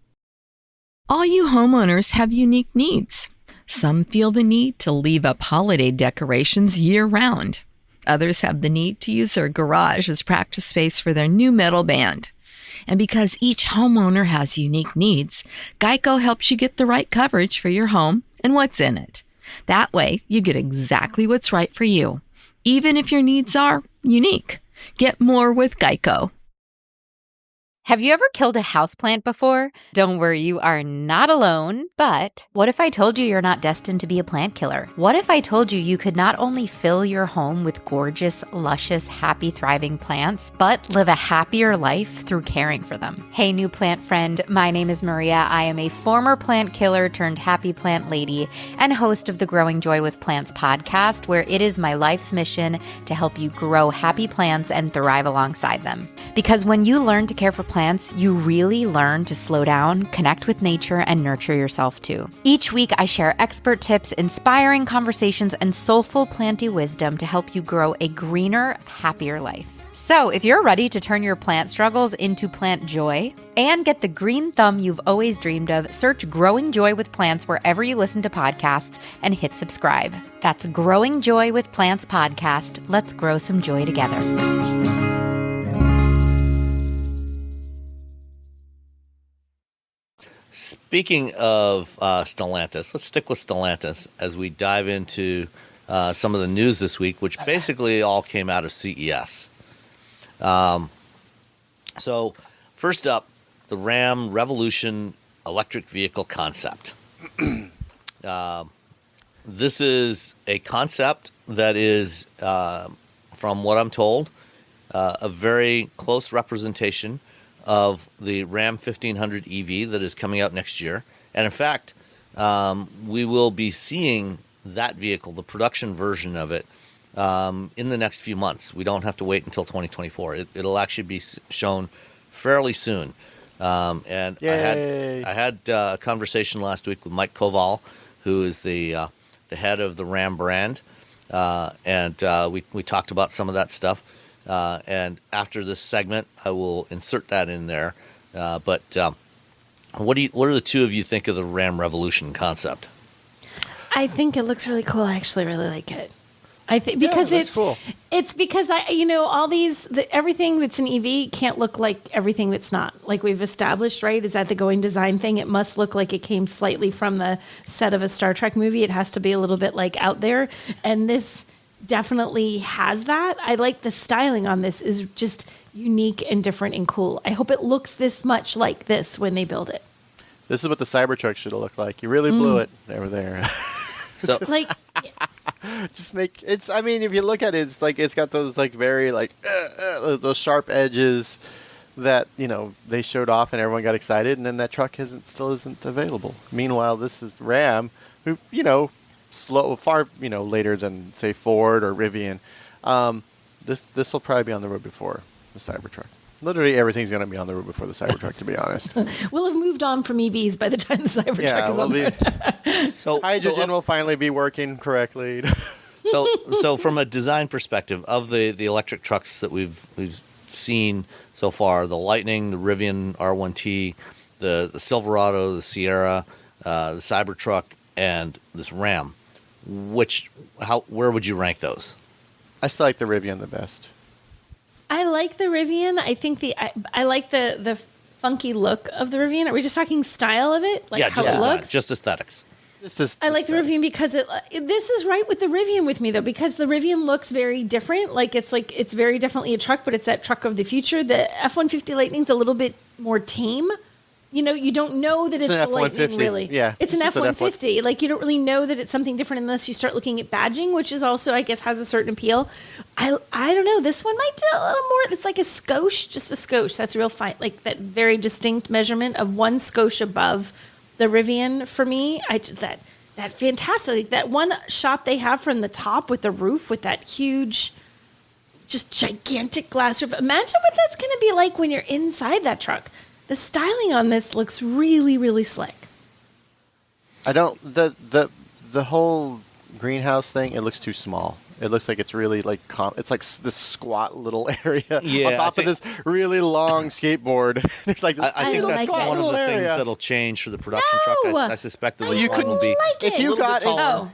All you homeowners have unique needs. Some feel the need to leave up holiday decorations year-round. Others have the need to use their garage as practice space for their new metal band. And because each homeowner has unique needs, Geico helps you get the right coverage for your home and what's in it. That way, you get exactly what's right for you, even if your needs are unique. Get more with Geico. Have you ever killed a houseplant before? Don't worry, you are not alone. But what if I told you you're not destined to be a plant killer? What if I told you you could not only fill your home with gorgeous, luscious, happy, thriving plants, but live a happier life through caring for them? Hey, new plant friend, my name is Maria. I am a former plant killer turned happy plant lady and host of the Growing Joy with Plants podcast, where it is my life's mission to help you grow happy plants and thrive alongside them. Because when you learn to care for plants, you really learn to slow down, connect with nature, and nurture yourself too. Each week, I share expert tips, inspiring conversations, and soulful planty wisdom to help you grow a greener, happier life. So if you're ready to turn your plant struggles into plant joy and get the green thumb you've always dreamed of, search Growing Joy with Plants wherever you listen to podcasts and hit subscribe. That's Growing Joy with Plants podcast. Let's grow some joy together. Speaking of Stellantis, let's stick with Stellantis as we dive into some of the news this week, which basically all came out of CES. So first up, the Ram Revolution electric vehicle concept. This is a concept that is, from what I'm told, a very close representation of the Ram 1500 EV that is coming out next year. And in fact, we will be seeing that vehicle, the production version of it, in the next few months. We don't have to wait until 2024. It'll actually be shown fairly soon. And Yay. I had a conversation last week with Mike Koval, who is the head of the Ram brand, and we talked about some of that stuff. And after this segment, I will insert that in there. But what do the two of you think of the Ram Revolution concept? I think it looks really cool. I actually really like it. I think because it's cool. It's because all these everything that's an EV can't look like everything that's not. Like we've established, right? Is that the going design thing? It must look like it came slightly from the set of a Star Trek movie. It has to be a little bit like out there, and this definitely has that. I like the styling on this is just unique and different and cool. I hope it looks this much like this when they build it. This is what the Cybertruck should have looked like. You really blew it over there. So, Like, Just make it's. I mean, if you look at it, it's like it's got those like very like those sharp edges that they showed off and everyone got excited, and then that truck still isn't available. Meanwhile, this is Ram, who far later than say Ford or Rivian. This will probably be on the road before the Cybertruck. Literally everything's going to be on the road before the Cybertruck, to be honest. we'll have moved on from EVs by the time the Cybertruck is on the road. so Hydrogen will finally be working correctly. So from a design perspective of the electric trucks that we've seen so far, the Lightning, the Rivian R1T, the Silverado, the Sierra, the Cybertruck, and this Ram, where would you rank those? I still like the Rivian the best. I like the Rivian. I think I like the funky look of the Rivian. Are we just talking style of it? Like how it looks? Just aesthetics. I like the Rivian because this is right with the Rivian with me though, because the Rivian looks very different. It's very definitely a truck, but it's that truck of the future. The F-150 Lightning's a little bit more tame. You don't know that it's the Lightning, really. Yeah, it's an F-150. Like, you don't really know that it's something different unless you start looking at badging, which is also, I guess, has a certain appeal. I don't know. This one might do a little more. It's like a skosh, just a skosh. That's real fine. Like, that very distinct measurement of one skosh above the Rivian for me. That fantastic. That one shot they have from the top with the roof, with that huge, just gigantic glass roof. Imagine what that's going to be like when you're inside that truck. The styling on this looks really, really slick. I don't the whole greenhouse thing. It looks too small. It looks like it's really like it's like this squat little area Yeah, on top of this really long skateboard. It's like this I think I that's like one it. of the things area. that'll change for the production truck. No! I suspect the I roof line will be like it. if you got Oh,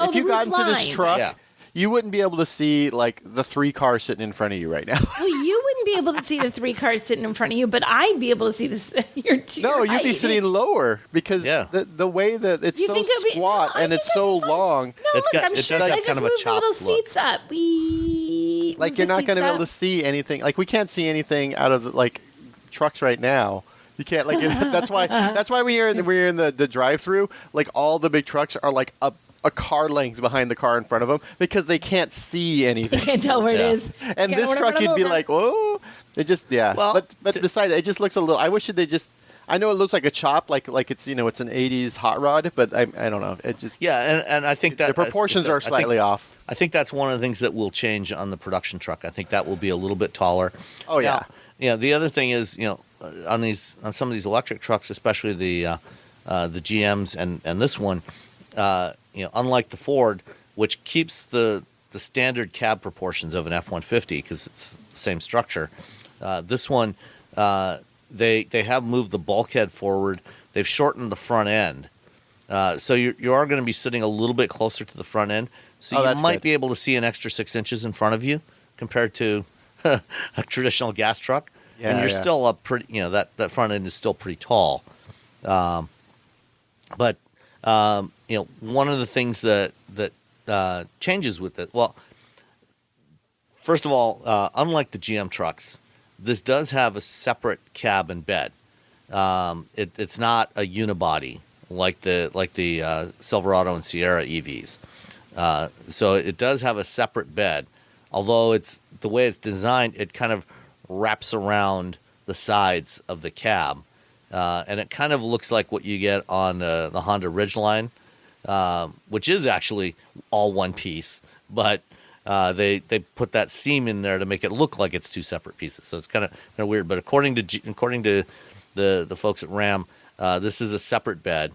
if the you got roof into this line. truck, Yeah. you wouldn't be able to see like the 3 cars sitting in front of you right now. Well, you wouldn't be able to see the 3 cars sitting in front of you, but I'd be able to see this. No, you'd be sitting lower because the way that it's You so think it'd be- squat no, I and think it's it'd so be fine. long. No, It's look, got- I'm it sure does I have just kind of a moved the little chopped look. seats up. We Like moved you're the not going to be seats able to up. see anything. Like we can't see anything out of like trucks right now. You can't like that's why when you're in the drive-through, like all the big trucks are like a car length behind the car in front of them because they can't see anything. You can't tell where it Yeah. is. And Can't this order truck, them you'd be over. like, whoa. It just, yeah. Well, but besides, it just looks a little. I wish they just. I know it looks like a chop, like it's it's an '80s hot rod, but I don't know. It just and I think that the proportions are slightly off. I think that's one of the things that will change on the production truck. I think that will be a little bit taller. Oh yeah. Now, the other thing is, on some of these electric trucks, especially the GMs and this one, unlike the Ford, which keeps the standard cab proportions of an F-150 because it's the same structure. This one, they have moved the bulkhead forward. They've shortened the front end, so you are going to be sitting a little bit closer to the front end. So you might be able to see an extra 6 inches in front of you compared to a traditional gas truck. Yeah, and you're yeah. still up pretty. That front end is still pretty tall. But one of the things that changes with it. Well, first of all, unlike the GM trucks, this does have a separate cab and bed. It's not a unibody like the Silverado and Sierra EVs. So it does have a separate bed, although it's the way it's designed, it kind of wraps around the sides of the cab, and it kind of looks like what you get on the Honda Ridgeline, which is actually all one piece, but they put that seam in there to make it look like it's 2 separate pieces. So it's kind of weird. But according to the folks at Ram, this is a separate bed,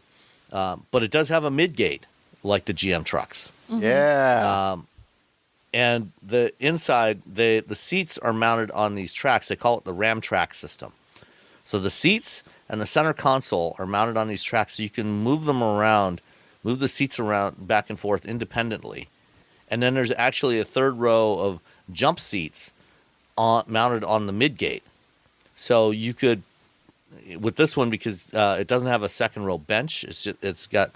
but it does have a midgate like the GM trucks. Yeah. And the inside, the seats are mounted on these tracks. They call it the Ram track system. So the seats and the center console are mounted on these tracks, so you can move the seats around back and forth independently. And then there's actually a third row of jump seats mounted on the midgate. So you could, with this one, because it doesn't have a second row bench, it's got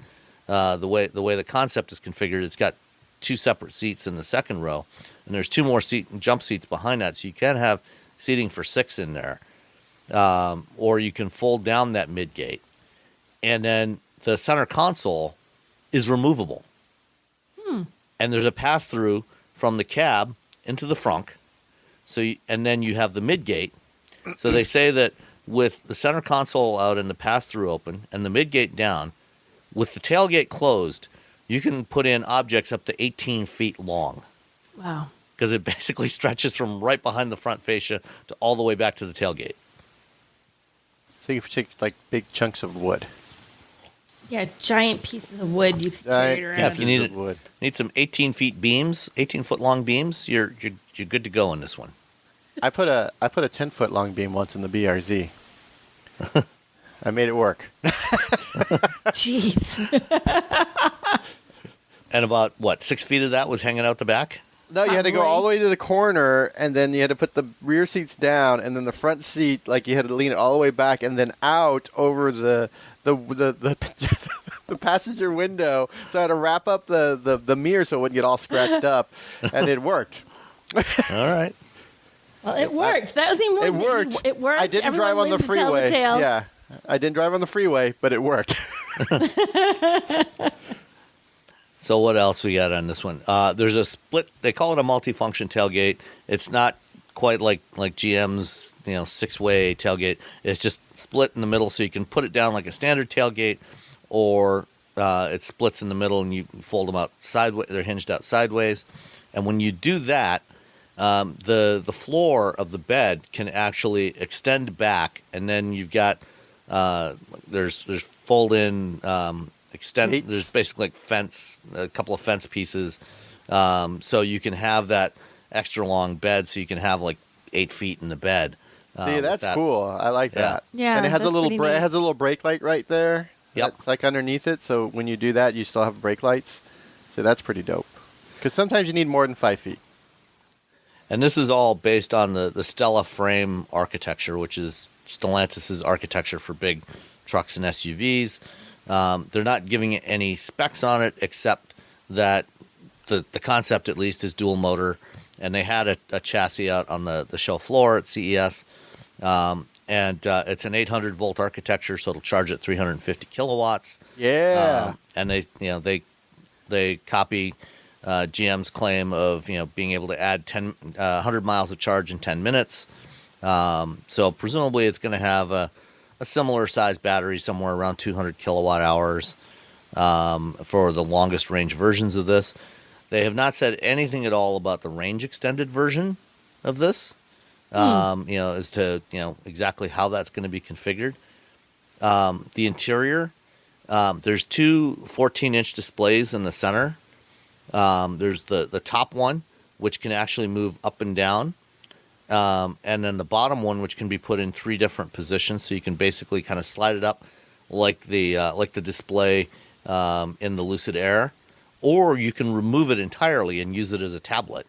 the way the concept is configured, it's got 2 separate seats in the second row, and there's 2 more jump seats behind that, so you can have seating for 6 in there, or you can fold down that midgate, and then the center console is removable, and there's a pass through from the cab into the frunk, and then you have the midgate. So they say that with the center console out and the pass through open and the midgate down, with the tailgate closed, you can put in objects up to 18 feet long. Wow. Because it basically stretches from right behind the front fascia to all the way back to the tailgate. So you can take like big chunks of wood. Yeah, giant pieces of wood you could carry around. Yeah, if you Pieces of wood. need some 18 foot long beams, you're good to go in this one. I put a 10-foot long beam once in the BRZ. I made it work. Jeez. And about 6 feet of that was hanging out the back. No, you had to go all the way to the corner, and then you had to put the rear seats down, and then the front seat, like you had to lean it all the way back, and then out over the passenger window. So I had to wrap up the mirror so it wouldn't get all scratched up, and it worked. All right. Well, it worked. That was even more. It worked. It worked. I didn't Everyone drive on the lived to tell freeway. tale. Yeah, I didn't drive on the freeway, but it worked. So what else we got on this one? There's a split. They call it a multifunction tailgate. It's not quite like GM's 6-way tailgate. It's just split in the middle, so you can put it down like a standard tailgate, or it splits in the middle and you fold them out sideways. They're hinged out sideways, and when you do that, the floor of the bed can actually extend back, and then you've got there's fold in. Gates. There's basically like a couple of fence pieces So you can have that extra long bed, so you can have like 8 feet in the bed. See, that's cool. I like that. Yeah, and it has a that's little pretty it neat. has a little brake light right there. Yep. That's like underneath it. So when you do that, you still have brake lights. So that's pretty dope. Because sometimes you need more than 5 feet. And this is all based on the Stella frame architecture, which is Stellantis' architecture for big trucks and SUVs. They're not giving it any specs on it, except that the concept, at least, is dual motor. And they had a chassis out on the show floor at CES. And it's an 800-volt architecture, so it'll charge at 350 kilowatts. Yeah. And they copy GM's claim of being able to add 100 miles of charge in 10 minutes. So presumably it's going to have a similar size battery, somewhere around 200 kilowatt hours for the longest range versions of this. They have not said anything at all about the range extended version of this, as to exactly how that's going to be configured. The interior, there's two 14-inch displays in the center. There's the top one, which can actually move up and down, and then the bottom one, which can be put in 3 different positions. So you can basically kind of slide it up like the display in the Lucid Air, or you can remove it entirely and use it as a tablet.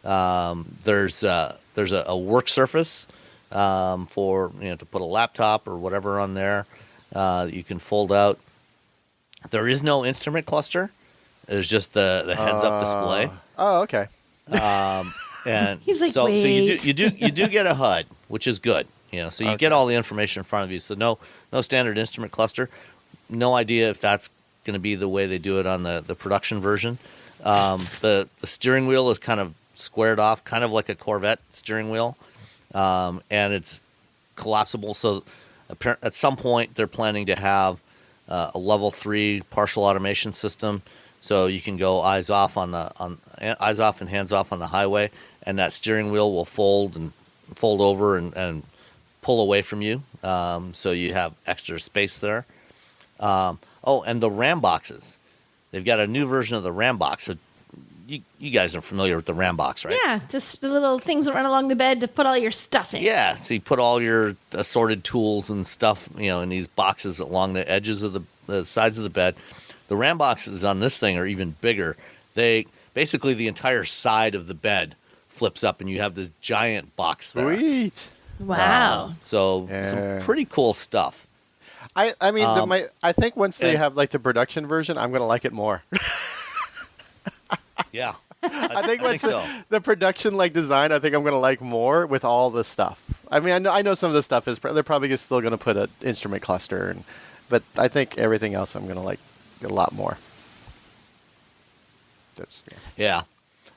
There's a work surface for to put a laptop or whatever on there that you can fold out. There is no instrument cluster. There's just the heads-up display. Oh, okay. And He's like, so wait. you do get a HUD, which is good. So you get all the information in front of you. So no standard instrument cluster. No idea if that's going to be the way they do it on the production version. The steering wheel is kind of squared off, kind of like a Corvette steering wheel, and it's collapsible. So at some point they're planning to have a level 3 partial automation system, so you can go eyes off and hands off on the highway, and that steering wheel will fold over and pull away from you, so you have extra space there. And the RAM boxes. They've got a new version of the RAM box. So you guys are familiar with the RAM box, right? Yeah, just the little things that run along the bed to put all your stuff in. Yeah, so you put all your assorted tools and stuff, in these boxes along the edges of the sides of the bed. The RAM boxes on this thing are even bigger. Basically the entire side of the bed flips up, and you have this giant box there. Sweet. Wow. Some pretty cool stuff. I mean, I think once they have like the production version, I'm gonna like it more. Yeah. I think once so. the production design, I think I'm gonna like more with all the stuff. I mean, I know some of the stuff is they're probably still gonna put an instrument cluster, but I think everything else I'm gonna like a lot more. Yeah.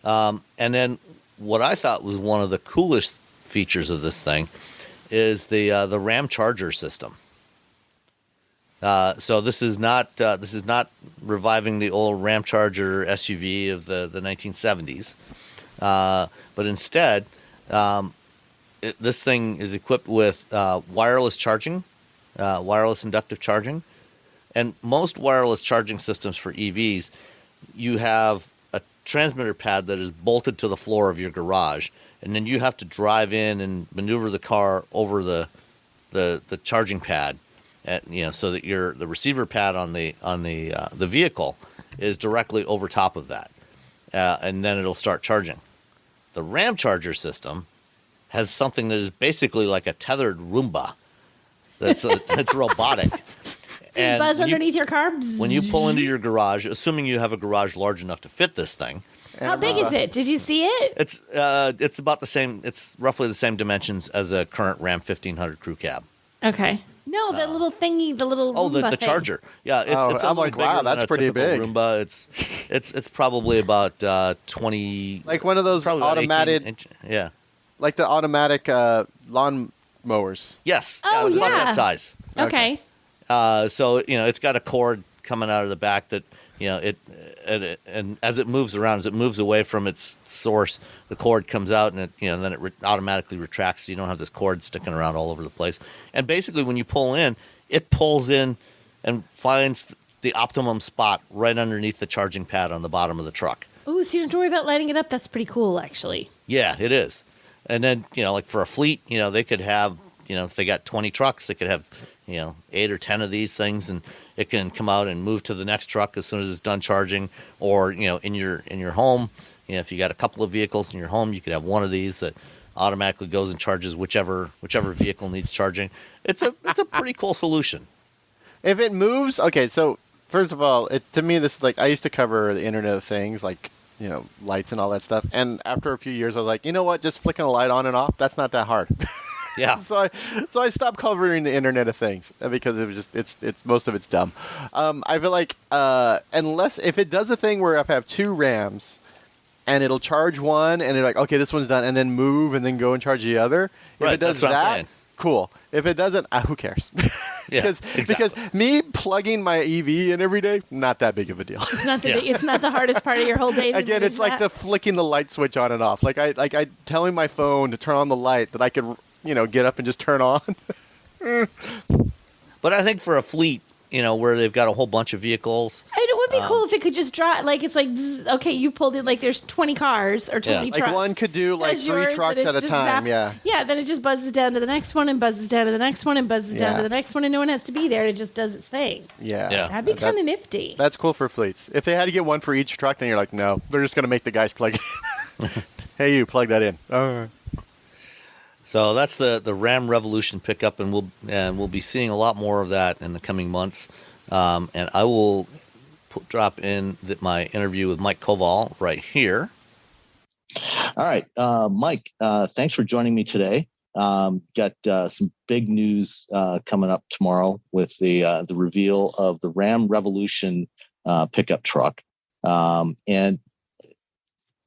And then what I thought was one of the coolest features of this thing is the RAM charger system. So this is not reviving the old Ram Charger SUV of the 1970s, but instead, this thing is equipped with wireless charging, wireless inductive charging, and most wireless charging systems for EVs, you have a transmitter pad that is bolted to the floor of your garage, and then you have to drive in and maneuver the car over the charging pad. So that the receiver pad on the vehicle is directly over top of that, and then it'll start charging. The RAM charger system has something that is basically like a tethered Roomba. That's robotic. Just buzz underneath your car. When you pull into your garage, assuming you have a garage large enough to fit this thing. How big is it? Did you see it? It's about the same. It's roughly the same dimensions as a current Ram 1500 crew cab. Okay. No, the little thingy, the little Roomba the thing. charger. Yeah, it's I'm like, wow, that's pretty big. Roomba. It's probably about 20. Like one of those automatic. Yeah. Like the automatic lawn mowers. Yes. Oh, it's about yeah. that size. Okay. So it's got a cord coming out of the back that and as it moves around, as it moves away from its source, the cord comes out and then it automatically retracts, so you don't have this cord sticking around all over the place. And basically, when you pull in, it pulls in and finds the optimum spot right underneath the charging pad on the bottom of the truck. Ooh, so you don't have to worry about lighting it up. That's pretty cool, actually. Yeah, it is. And then, like for a fleet, they could have, if they got 20 trucks, they could have, 8 or 10 of these things, and it can come out and move to the next truck as soon as it's done charging. Or, in your home, if you got a couple of vehicles in your home, you could have one of these that automatically goes and charges whichever vehicle needs charging. It's a pretty cool solution. If it moves, okay, so first of all, to me, this is like, I used to cover the Internet of Things, like, lights and all that stuff. And after a few years, I was like, you know what? Just flicking a light on and off, that's not that hard. Yeah. So I stopped covering the Internet of Things because it was just, it's most of it's dumb. I feel like, unless, if it does a thing where if I have 2 Rams and it'll charge one and it's like, okay, this one's done, and then move and then go and charge the other. If right, it does that's what I'm that, saying. Cool. If it doesn't, who cares? Yeah, because me plugging my EV in every day, not that big of a deal. It's not it's not the hardest part of your whole day. Again, it's like the flicking the light switch on and off. Like I telling my phone to turn on the light that I could, get up and just turn on. But I think for a fleet, where they've got a whole bunch of vehicles. It would be cool if it could just draw, like, it's like, zzz, okay, you pulled in, like, there's 20 cars or 20 trucks. Like one could do like Does 3 yours, trucks and at a time, yeah. Yeah, then it just buzzes down to the next one and buzzes down to the next one and buzzes down to the next one, and no one has to be there. It just does its thing. Yeah. That'd be kind of nifty. That's cool for fleets. If they had to get one for each truck, then you're like, no, they're just going to make the guys plug it in. Hey, you, plug that in. So that's the Ram Revolution pickup, and we'll be seeing a lot more of that in the coming months. And I will drop in my interview with Mike Koval right here. All right, Mike, thanks for joining me today. Got some big news coming up tomorrow with the reveal of the Ram Revolution pickup truck. And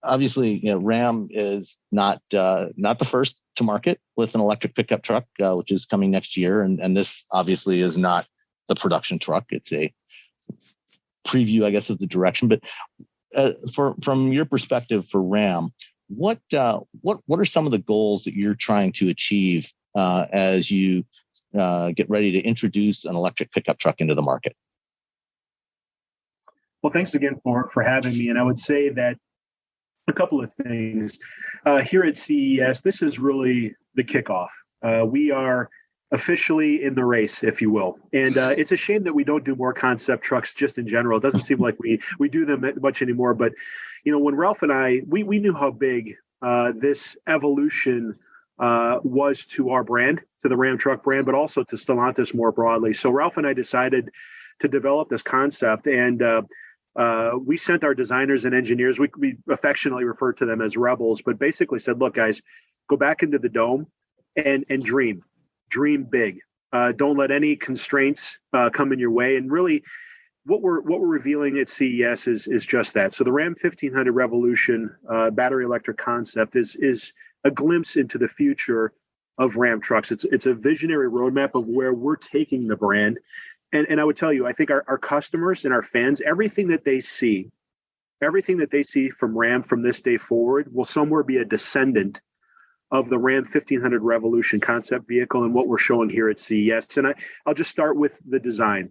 obviously, Ram is not the first to market with an electric pickup truck, which is coming next year. And this obviously is not the production truck. It's a preview, I guess, of the direction. But from your perspective for Ram, what are some of the goals that you're trying to achieve as you get ready to introduce an electric pickup truck into the market? Well, thanks again for having me. And I would say that a couple of things. Here at CES, this is really the kickoff. We are officially in the race, if you will. And it's a shame that we don't do more concept trucks just in general. It doesn't seem like we do them much anymore. But, when Ralph and I, we knew how big this evolution was to our brand, to the Ram truck brand, but also to Stellantis more broadly. So Ralph and I decided to develop this concept, and we sent our designers and engineers, we affectionately refer to them as rebels, but basically said, look, guys, go back into the dome and dream big. Don't let any constraints come in your way. And really what we're revealing at CES is just that. So the Ram 1500 Revolution battery electric concept is a glimpse into the future of Ram trucks. It's a visionary roadmap of where we're taking the brand. And I would tell you, I think our customers and our fans, everything that they see from Ram from this day forward will somewhere be a descendant of the Ram 1500 Revolution concept vehicle and what we're showing here at CES. And I'll just start with the design.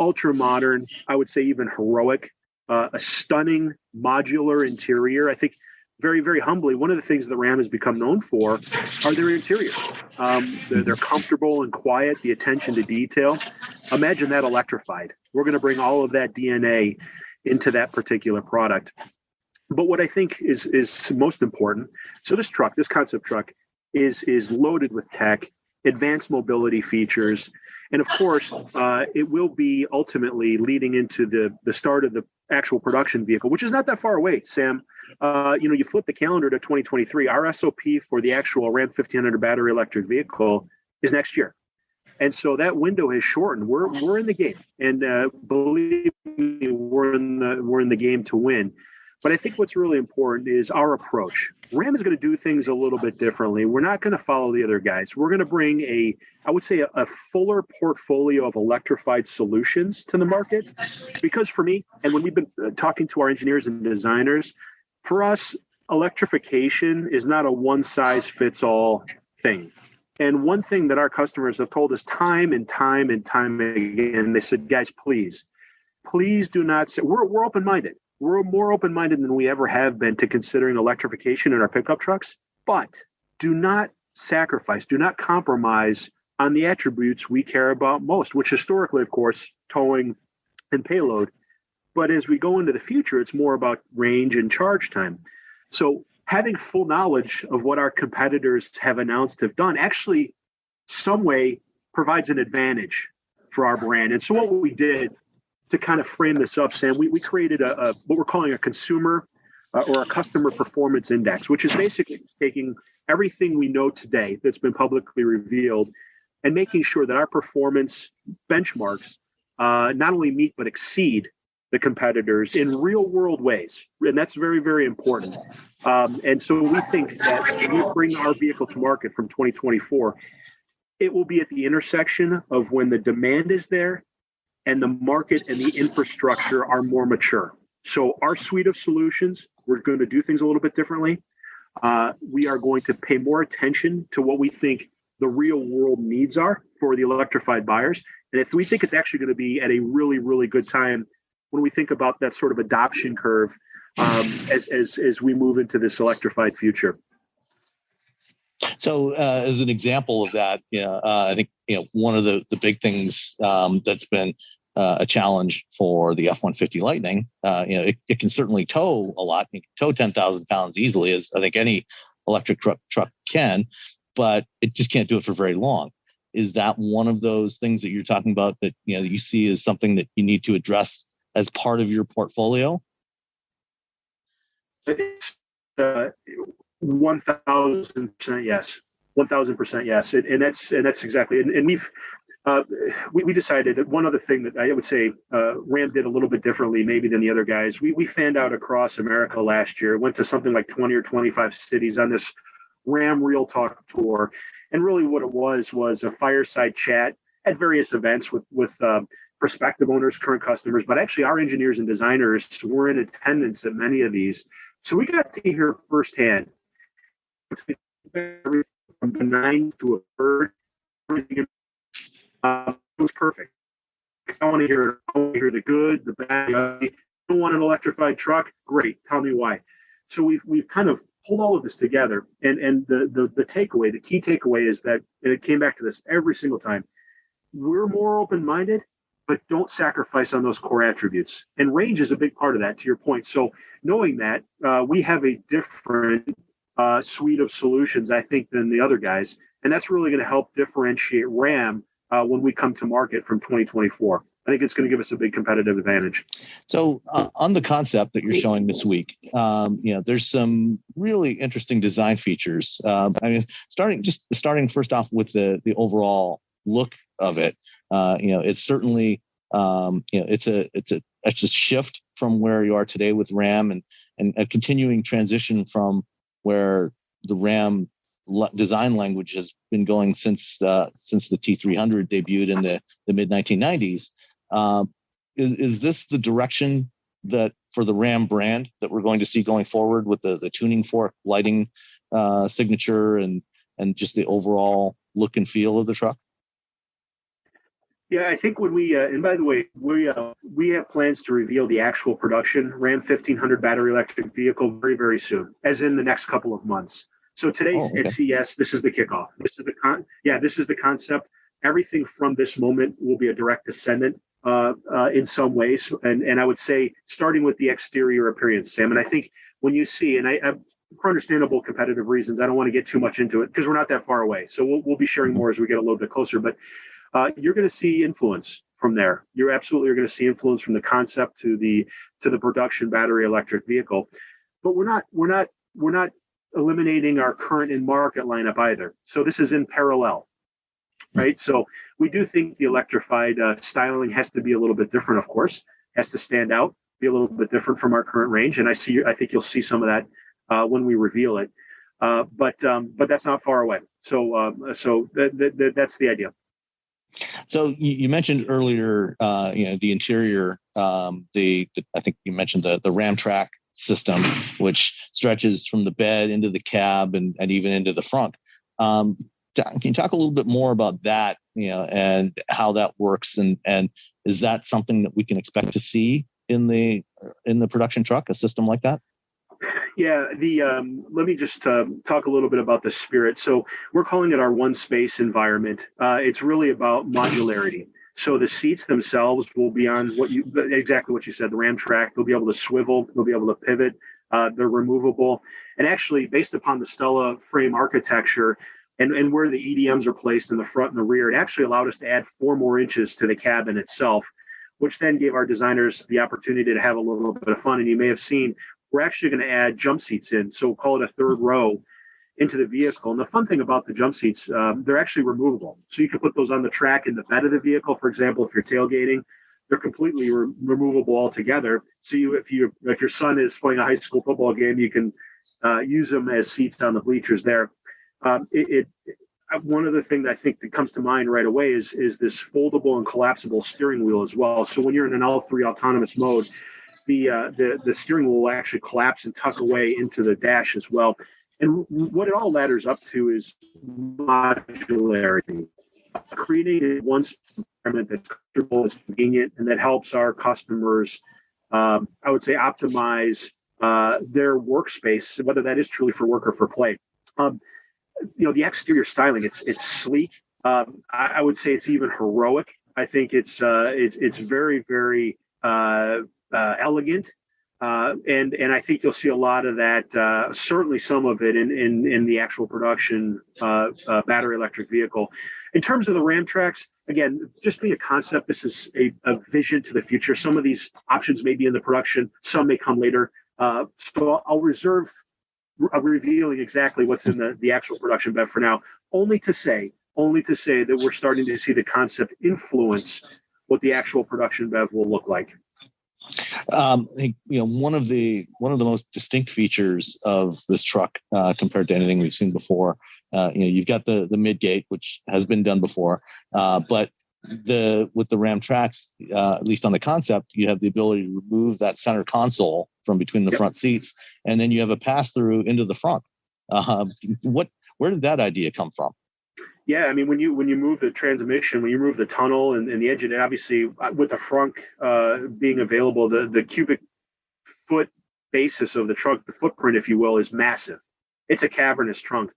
Ultra modern, I would say even heroic, a stunning modular interior. I think very, very humbly, one of the things that Ram has become known for are their interiors. They're comfortable and quiet, the attention to detail. Imagine that electrified. We're going to bring all of that DNA into that particular product. But what I think is most important, so this concept truck is loaded with tech, advanced mobility features, and of course, it will be ultimately leading into the start of the actual production vehicle, which is not that far away, Sam. You flip the calendar to 2023, our SOP for the actual Ram 1500 battery electric vehicle is next year. And so that window has shortened. We're in the game, and believe me, we're in the game to win. But I think what's really important is our approach. Ram is going to do things a little bit differently. We're not going to follow the other guys. We're going to bring a fuller portfolio of electrified solutions to the market. Because for me, and when we've been talking to our engineers and designers, for us, electrification is not a one-size-fits-all thing. And one thing that our customers have told us time and time again, they said, guys, please do not say, we're open-minded. we're more open-minded than we ever have been to considering electrification in our pickup trucks, but do not sacrifice, do not compromise on the attributes we care about most, which historically, of course, towing and payload. But as we go into the future, it's more about range and charge time. So having full knowledge of what our competitors have announced, have done, actually some way provides an advantage for our brand. And so what we did to kind of frame this up, Sam, we created a what we're calling a consumer or a customer performance index, which is basically taking everything we know today that's been publicly revealed and making sure that our performance benchmarks not only meet but exceed the competitors in real world ways. And that's very, very important. And so we think that when we bring our vehicle to market from 2024, it will be at the intersection of when the demand is there and the market and the infrastructure are more mature. So our suite of solutions, we're going to do things a little bit differently. We are going to pay more attention to what we think the real world needs are for the electrified buyers. And if we think it's actually going to be at a really, really good time when we think about that sort of adoption curve as we move into this electrified future. So as an example of that, I think one of the big things that's been a challenge for the F-150 Lightning, it can certainly tow a lot. It can tow 10,000 pounds easily, as I think any electric truck can, but it just can't do it for very long. Is that one of those things that you're talking about that you see as something that you need to address as part of your portfolio? It's 1,000% yes. 1,000% yes. And that's exactly. And we decided one other thing that I would say Ram did a little bit differently maybe than the other guys. We fanned out across America last year, went to something like 20 or 25 cities on this Ram Real Talk tour. And really what it was a fireside chat at various events with prospective owners, current customers, but actually our engineers and designers were in attendance at many of these. So we got to hear firsthand everything from benign to a bird. It was perfect. I want to hear the good, the bad. You don't want an electrified truck? Great. Tell me why. So we've kind of pulled all of this together. And the takeaway, the key takeaway is that, and it came back to this every single time, we're more open-minded, but don't sacrifice on those core attributes. And range is a big part of that, to your point. So knowing that, we have a different suite of solutions, I think, than the other guys. And that's really going to help differentiate Ram when we come to market from 2024. I think it's going to give us a big competitive advantage. So on the concept that you're showing this week, there's some really interesting design features. Starting first off with the overall look of it, it's certainly it's a shift from where you are today with Ram and a continuing transition from where the Ram design language has been going since the T300 debuted in the mid 1990s. Is this the direction that for the Ram brand that we're going to see going forward with the tuning fork lighting signature and just the overall look and feel of the truck? Yeah, I think when we and by the way, we have plans to reveal the actual production Ram 1500 battery electric vehicle very, very soon, as in the next couple of months. So today's at CES, this is the kickoff. This is the concept. Everything from this moment will be a direct descendant in some ways, and I would say starting with the exterior appearance, Sam. And I think when you see, and I for understandable competitive reasons, I don't want to get too much into it because we're not that far away. So we'll be sharing more as we get a little bit closer. But you're going to see influence from there. You're absolutely going to see influence from the concept to the production battery electric vehicle. But we're not eliminating our current in market lineup either. So this is in parallel, right? So we do think the electrified styling has to be a little bit different, of course, has to stand out, be a little bit different from our current range. And I think you'll see some of that when we reveal it. But that's not far away. So that's the idea. So you mentioned earlier, the interior, I think you mentioned the Ram track system, which stretches from the bed into the cab and even into the front. Can you talk a little bit more about that, and how that works? And is that something that we can expect to see in the production truck, a system like that? Yeah, let me just talk a little bit about the spirit. So we're calling it our one space environment. It's really about modularity. So the seats themselves will be on exactly what you said, the Ram track. They'll be able to swivel. They'll be able to pivot. They're removable. And actually, based upon the Stella frame architecture and where the EDMs are placed in the front and the rear, it actually allowed us to add 4 more inches to the cabin itself, which then gave our designers the opportunity to have a little bit of fun. And you may have seen, we're actually going to add jump seats in. So call it a third row into the vehicle. And the fun thing about the jump seats, they're actually removable. So you can put those on the track in the bed of the vehicle. For example, if you're tailgating, they're completely removable altogether. So if your son is playing a high school football game, you can use them as seats on the bleachers there. One other thing that I think that comes to mind right away is this foldable and collapsible steering wheel as well. So when you're in an L3 autonomous mode, the steering wheel will actually collapse and tuck away into the dash as well. And what it all ladders up to is modularity, creating one environment that's comfortable, is convenient, and that helps our customers, I would say, optimize their workspace, whether that is truly for work or for play. The exterior styling, it's sleek. I would say it's even heroic. I think it's very, very elegant. And I think you'll see a lot of that, certainly some of it in the actual production battery electric vehicle. In terms of the Ram tracks, again, just being a concept, this is a vision to the future. Some of these options may be in the production, some may come later. So I'll reserve revealing exactly what's in the actual production BEV for now, only to say that we're starting to see the concept influence what the actual production BEV will look like. I think one of the most distinct features of this truck compared to anything we've seen before, you've got the mid gate, which has been done before, but with the Ram tracks, at least on the concept, you have the ability to remove that center console from between the front seats, and then you have a pass through into the front. Where did that idea come from? Yeah, I mean, when you move the transmission, when you move the tunnel and the engine, and obviously with the frunk being available, the cubic foot basis of the trunk, the footprint, if you will, is massive. It's a cavernous frunk,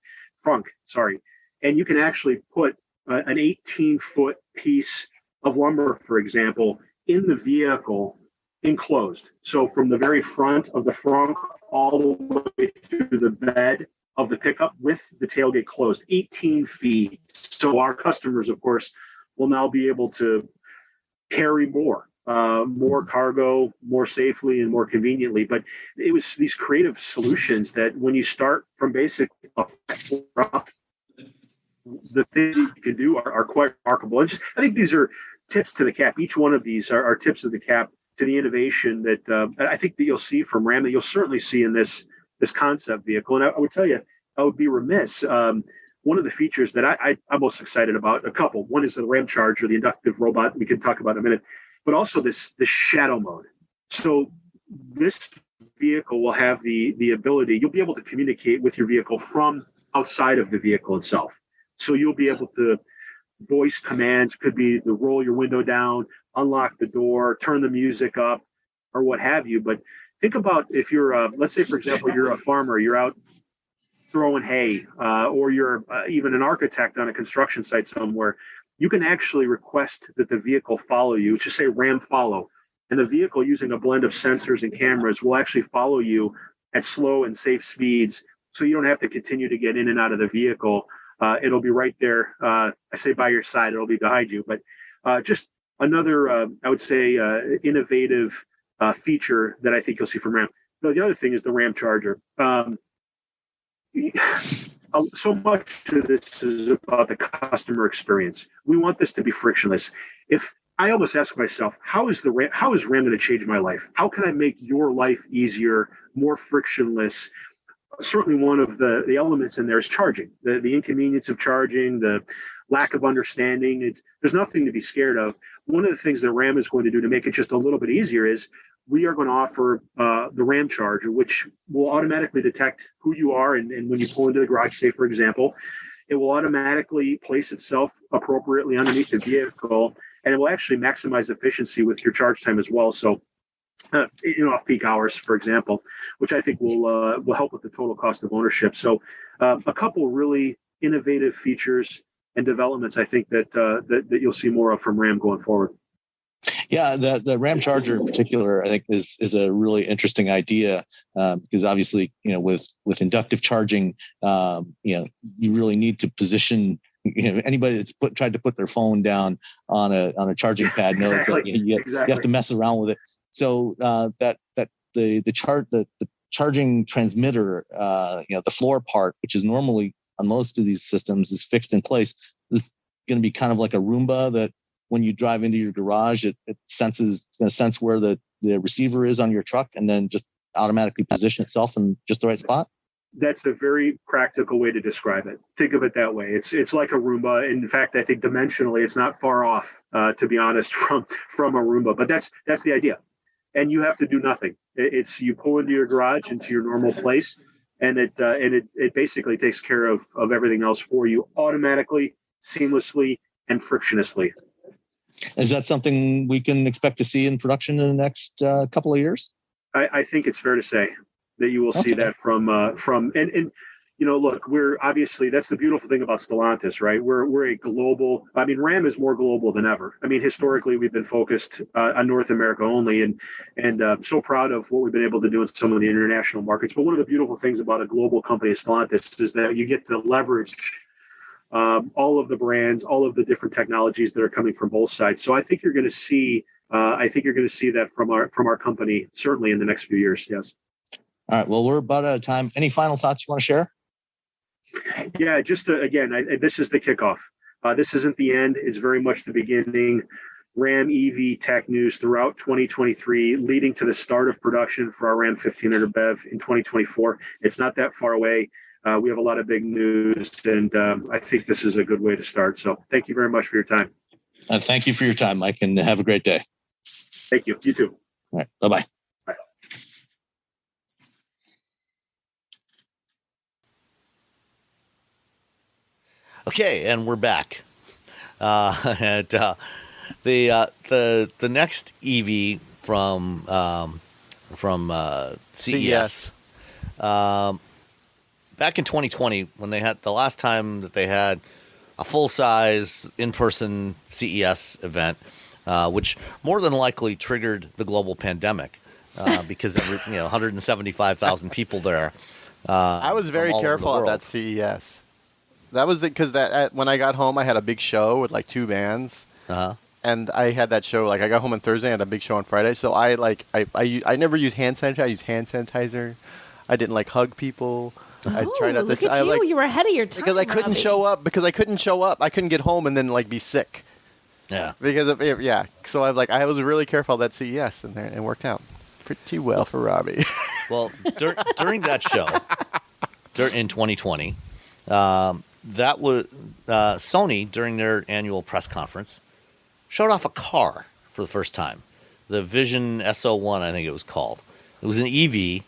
and you can actually put an 18-foot piece of lumber, for example, in the vehicle enclosed. So from the very front of the frunk all the way through the bed of the pickup with the tailgate closed, 18 feet. So our customers, of course, will now be able to carry more cargo more safely and more conveniently. But it was these creative solutions that when you start from basic, the things you can do are quite remarkable. And I think these are tips to the cap. Each one of these are tips of the cap to the innovation that I think that you'll see from Ram, that you'll certainly see in this concept vehicle. And I would tell you, I would be remiss. One of the features that I'm most excited about, a couple. One is the Ram Charger, the inductive robot we can talk about in a minute, but also this shadow mode. So this vehicle will have the ability, you'll be able to communicate with your vehicle from outside of the vehicle itself. So you'll be able to voice commands. It could be to roll your window down, unlock the door, turn the music up, or what have you. But think about if you're, let's say, for example, you're a farmer, you're out throwing hay, or you're even an architect on a construction site somewhere, you can actually request that the vehicle follow you. Just say Ram follow. And the vehicle, using a blend of sensors and cameras, will actually follow you at slow and safe speeds. So you don't have to continue to get in and out of the vehicle. It'll be right there. I say by your side, it'll be behind you. But just another, I would say, innovative feature that I think you'll see from Ram. No, the other thing is the Ram Charger. So much of this is about the customer experience. We want this to be frictionless. If I almost ask myself, how is Ram going to change my life? How can I make your life easier, more frictionless? Certainly one of the elements in there is charging, the inconvenience of charging, the lack of understanding. There's nothing to be scared of. One of the things that Ram is going to do to make it just a little bit easier is we are going to offer the Ram Charger, which will automatically detect who you are. And when you pull into the garage, say, for example, it will automatically place itself appropriately underneath the vehicle, and it will actually maximize efficiency with your charge time as well. So in off-peak hours, for example, which I think will help with the total cost of ownership. So a couple really innovative features and developments I think that you'll see more of from Ram going forward. Yeah, the Ram Charger in particular, I think is a really interesting idea because obviously, with inductive charging, you really need to position. Anybody that's tried to put their phone down on a charging pad knows that you have to mess around with it. So that the charging transmitter, the floor part, which is normally on most of these systems is fixed in place. This is going to be kind of like a Roomba that when you drive into your garage, it's going to sense where the receiver is on your truck and then just automatically position itself in just the right spot. That's a very practical way to describe it. Think of it that way. It's like a Roomba. In fact, I think dimensionally, it's not far off, to be honest, from a Roomba. But that's the idea. And you have to do nothing. It's you pull into your garage, into your normal place, and it basically takes care of everything else for you automatically, seamlessly, and frictionlessly. Is that something we can expect to see in production in the next couple of years? I think it's fair to say that you will see that from look, we're obviously, that's the beautiful thing about Stellantis, right? We're a global, Ram is more global than ever. Historically we've been focused on North America only and so proud of what we've been able to do in some of the international markets. But one of the beautiful things about a global company as Stellantis is that you get to leverage all of the brands, all of the different technologies that are coming from both sides. So I think you're going to see that from our company, certainly in the next few years. Yes. All right. Well, we're about out of time. Any final thoughts you want to share? Yeah, just this is the kickoff. This isn't the end. It's very much the beginning. Ram EV tech news throughout 2023, leading to the start of production for our Ram 1500 BEV in 2024. It's not that far away. We have a lot of big news, and I think this is a good way to start. So thank you very much for your time. Thank you for your time, Mike, and have a great day. Thank you. You too. All right. Bye-bye. Bye. Okay, and we're back. The next EV from CES. Back in 2020, when they had the last time that they had a full-size in-person CES event, which more than likely triggered the global pandemic because 175,000 people there. I was very careful at that CES. That was because when I got home, I had a big show with like two bands, and I had that show. Like I got home on Thursday, and had a big show on Friday. So I never used hand sanitizer. I used hand sanitizer. I didn't hug people. I tried not look to. at you! You were ahead of your time. Because I couldn't show up. I couldn't get home and then be sick. Yeah. Because so I was really careful at CES, and it worked out pretty well for Robbie. Well, during that show, in 2020, that was Sony during their annual press conference showed off a car for the first time, the Vision SO1, I think it was called. It was an EV.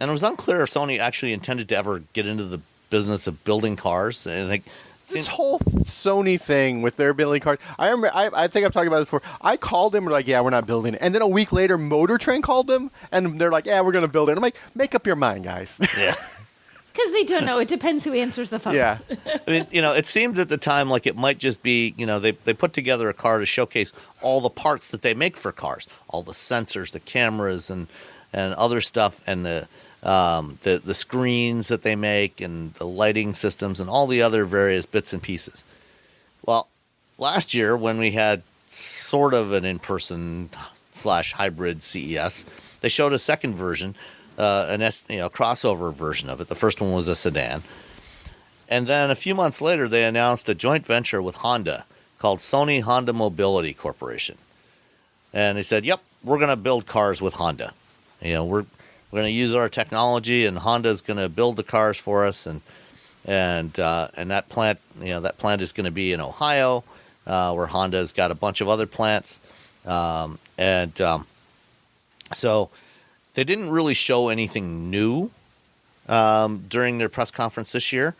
And it was unclear if Sony actually intended to ever get into the business of building cars. And I think this whole Sony thing with their building cars. I remember. I think I've talked about this before. I called them. We're like, yeah, we're not building it. And then a week later, Motor Trend called them, and they're like, yeah, we're going to build it. And I'm like, make up your mind, guys. Yeah. Because they don't know. It depends who answers the phone. Yeah. It seemed at the time like it might just be, they put together a car to showcase all the parts that they make for cars, all the sensors, the cameras, and other stuff, and the screens that they make and the lighting systems and all the other various bits and pieces. Well, last year when we had sort of an in-person / hybrid CES, they showed a second version, crossover version of it. The first one was a sedan. And then a few months later, they announced a joint venture with Honda called Sony Honda Mobility Corporation. And they said, yep, we're going to build cars with Honda. We're going to use our technology, and Honda's going to build the cars for us, and that plant, is going to be in Ohio, where Honda's got a bunch of other plants, so they didn't really show anything new during their press conference this year.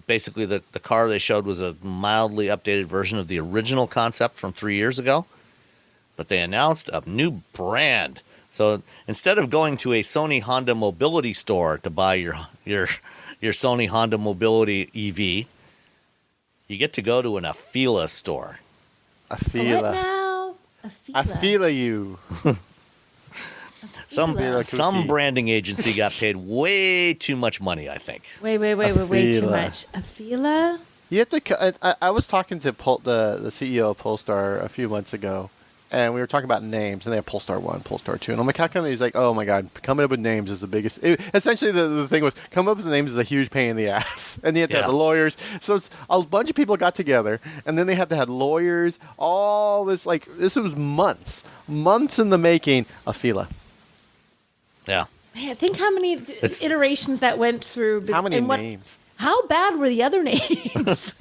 Basically, the car they showed was a mildly updated version of the original concept from 3 years ago, but they announced a new brand So instead of going to a Sony Honda Mobility store to buy your Sony Honda Mobility EV, you get to go to an Afeela store. What Afeela. now? Afeela you. Some branding agency got paid way too much money, I think. Way too Afeela. much. Afeela? You have to. I was talking to the CEO of Polestar a few months ago, and we were talking about names, and they have Polestar 1, Polestar 2. And I'm like, how come? He's like, oh my God, coming up with names is the biggest. Essentially, the thing was, coming up with names is a huge pain in the ass. And you have to have the lawyers. So it's, a bunch of people got together, and then they had to have lawyers, all this, this was months in the making. Afeela. Yeah. Man, think how many iterations that went through. How many names? How bad were the other names?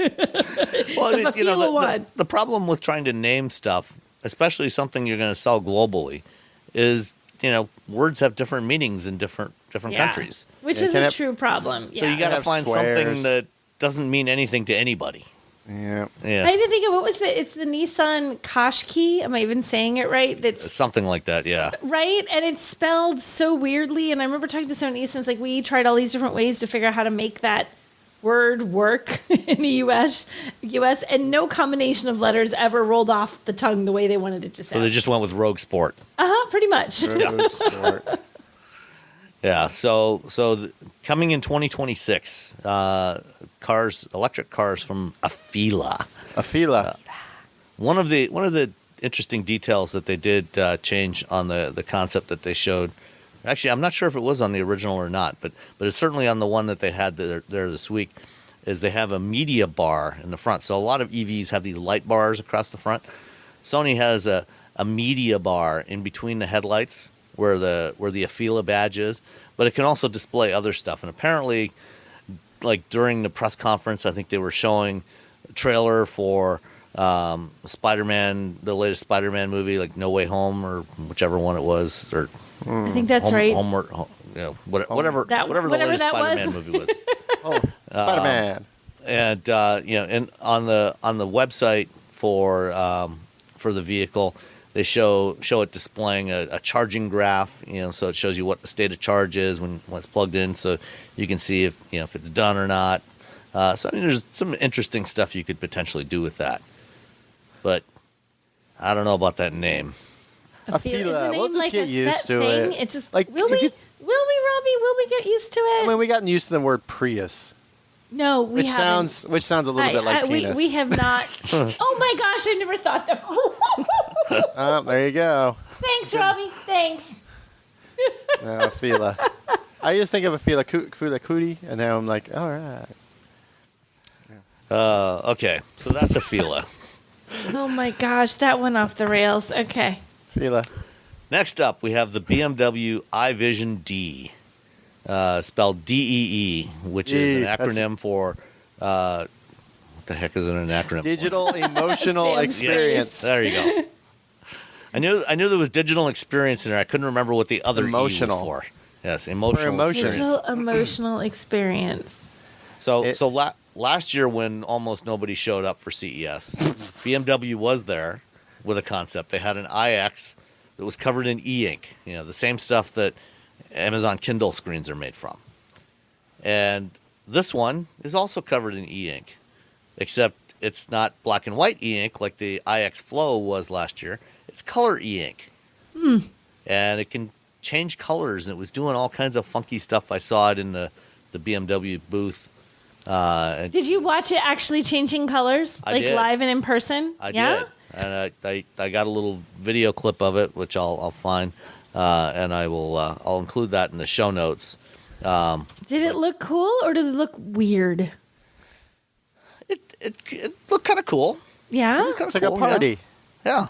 Well, the problem with trying to name stuff, especially something you're going to sell globally, is words have different meanings in different countries, which is a true problem. So you got to find something that doesn't mean anything to anybody. Yeah. I even think of it's the Nissan Qashqai. Am I even saying it right? That's something like that, yeah. Right, and it's spelled so weirdly. And I remember talking to someone at Nissan. It's like we tried all these different ways to figure out how to make that word work in the U.S. and no combination of letters ever rolled off the tongue the way they wanted it to sound. So they just went with Rogue Sport. Pretty much. Rogue Sport. Yeah. So coming in 2026, electric cars from Afeela. Afeela. One of the interesting details that they did change on the concept that they showed. Actually, I'm not sure if it was on the original or not, but it's certainly on the one that they had there this week, is they have a media bar in the front. So a lot of EVs have these light bars across the front. Sony has a media bar in between the headlights where the Afeela badge is, but it can also display other stuff. And apparently, during the press conference, I think they were showing a trailer for Spider-Man, the latest Spider-Man movie, No Way Home or whichever one it was, or I think that's right. Whatever the latest Spider-Man movie was. Spider-Man. And and on the website for the vehicle, they show it displaying a charging graph. So it shows you what the state of charge is when it's plugged in, so you can see if it's done or not. So there's some interesting stuff you could potentially do with that, but I don't know about that name. Afeela. We'll just get used to it. It's just will we, Robbie? Will we get used to it? I mean, we gotten used to the word Prius. No, we haven't. Which sounds a little bit like penis. We have not. Oh my gosh, I never thought that. Oh, there you go. Thanks, Robbie. Thanks. No, Afeela. I just think of Afeela Cootie, and now I'm like, all right. Okay, so that's Afeela. Oh my gosh, that went off the rails. Okay. Afeela. Next up, we have the BMW Vision Dee, spelled DEE, which is an acronym for what the heck is it an acronym? Digital Emotional Experience. Yes, there you go. I knew there was digital experience in there. I couldn't remember what the other emotional E was for. Yes, emotional experience. Digital emotional experience. So last year, when almost nobody showed up for CES, BMW was there with a concept. They had an iX that was covered in e-ink, the same stuff that Amazon Kindle screens are made from. And this one is also covered in e-ink, except it's not black and white e-ink like the iX Flow was last year. It's color e-ink. And it can change colors, and it was doing all kinds of funky stuff. I saw it in the BMW booth. Did you watch it actually changing colors, I did. Live and in person? I did. And I got a little video clip of it, which I'll find, and I'll include that in the show notes. Did it look cool or did it look weird? It looked kind of cool. Yeah, it's like a party. Yeah.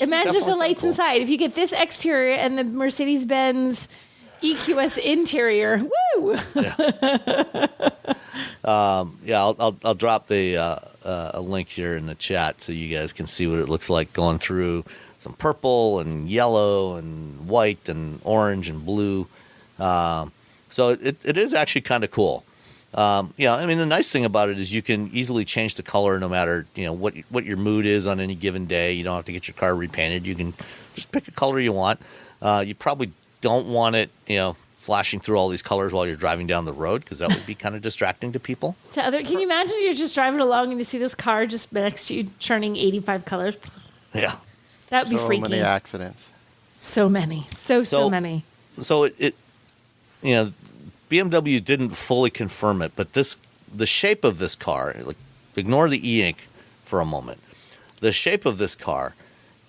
Imagine if the lights inside. If you get this exterior and the Mercedes-Benz EQS interior, woo! I'll drop a link here in the chat so you guys can see what it looks like going through some purple and yellow and white and orange and blue. So it is actually kind of cool. I mean, the nice thing about it is you can easily change the color no matter what your mood is on any given day. You don't have to get your car repainted. You can just pick a color you want. You probably don't want it, flashing through all these colors while you're driving down the road, because that would be kind of distracting to people. Can you imagine you're just driving along and you see this car just next to you churning 85 colors? Yeah. That would be freaky. So many accidents. So many. So many. So it BMW didn't fully confirm it, but the shape of this car, like, ignore the e-ink for a moment. The shape of this car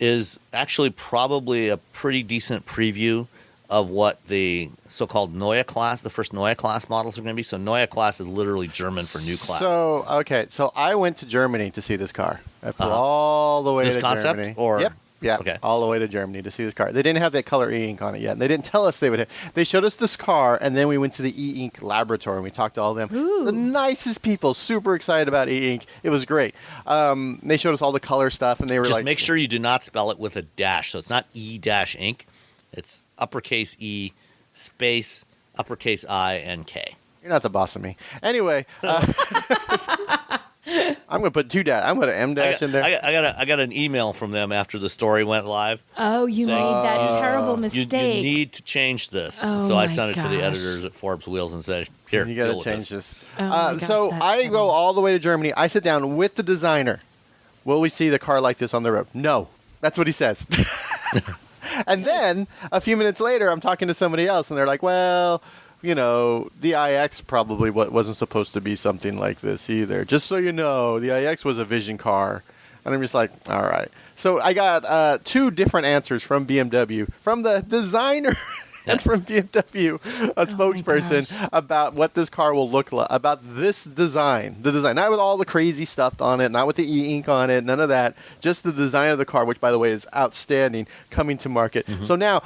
is actually probably a pretty decent preview of what the so-called Neue Class, the first Neue Class models are going to be. So Neue Class is literally German for new class. So I went to Germany to see this car. I flew all the way this to concept, Germany. Or Yeah, okay. All the way to Germany to see this car. They didn't have that color e-ink on it yet. And they didn't tell us they would have. They showed us this car, and then we went to the e-ink laboratory, and we talked to all of them. Ooh. The nicest people, super excited about e-ink. It was great. They showed us all the color stuff, and they were just make sure you do not spell it with a dash. So it's not E-ink. It's uppercase E, space, uppercase I, and K. You're not the boss of me. Anyway. I'm going to put I'm going to M dash in there. I got an email from them after the story went live. Oh, you made that terrible You mistake. need to change this. Oh, so I my sent it to the gosh. editors at Forbes Wheels and said, here, You got deal to with change this. Oh my gosh, so that's I funny. go all the way to Germany. I sit down with the designer. Will we see the car like this on the road? No. That's what he says. And then a few minutes later, I'm talking to somebody else, and they're like, well, the iX probably wasn't supposed to be something like this either. Just so you know, the iX was a vision car. And I'm just like, all right. So I got two different answers from BMW, from the designer and from BMW, a spokesperson, about what this car will look like, about this design. The design, not with all the crazy stuff on it, not with the e-ink on it, none of that. Just the design of the car, which, by the way, is outstanding, coming to market. Mm-hmm. So now...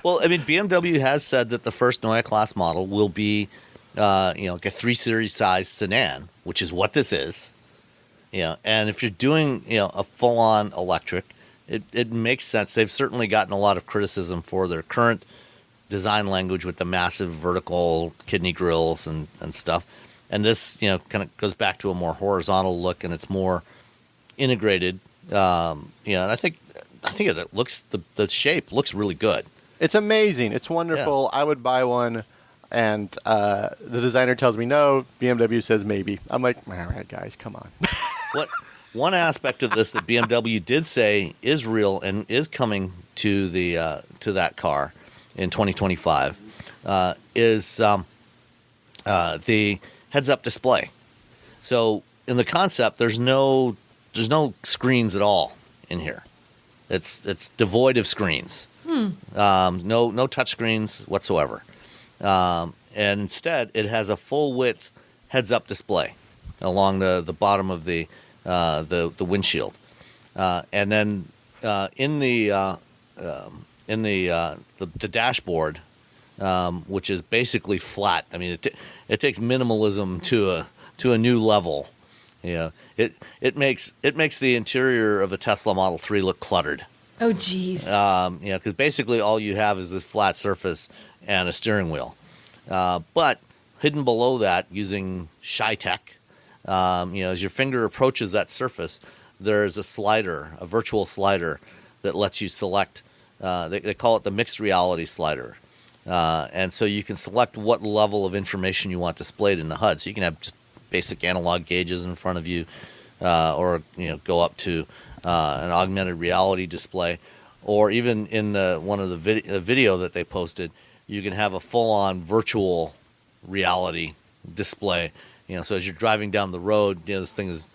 Well, I mean, BMW has said that the first Neue Class model will be, like a 3 Series size sedan, which is what this is. And if you're doing, a full-on electric, it makes sense. They've certainly gotten a lot of criticism for their current design language with the massive vertical kidney grills and stuff. And this, kind of goes back to a more horizontal look, and it's more integrated. And I think it looks, the shape looks really good. It's amazing. It's wonderful. Yeah. I would buy one. And the designer tells me no. BMW says maybe. I'm like, all right, guys, come on. One aspect of this that BMW did say is real and is coming to that car in 2025 is the heads-up display. So in the concept, there's no screens at all in here. It's devoid of screens. No touch screens whatsoever. And instead, it has a full-width heads-up display along the bottom of the windshield, and then in the dashboard, which is basically flat. I mean, it takes minimalism to a new level. It makes the interior of a Tesla Model 3 look cluttered. Oh, geez. Because basically all you have is this flat surface and a steering wheel. But hidden below that, using Shy-Tech, as your finger approaches that surface, there's a virtual slider that lets you select. They call it the mixed reality slider. And so you can select what level of information you want displayed in the HUD. So you can have just basic analog gauges in front of you, or go up to an augmented reality display, or even in one of the video that they posted, you can have a full-on virtual reality display. So as you're driving down the road, this thing is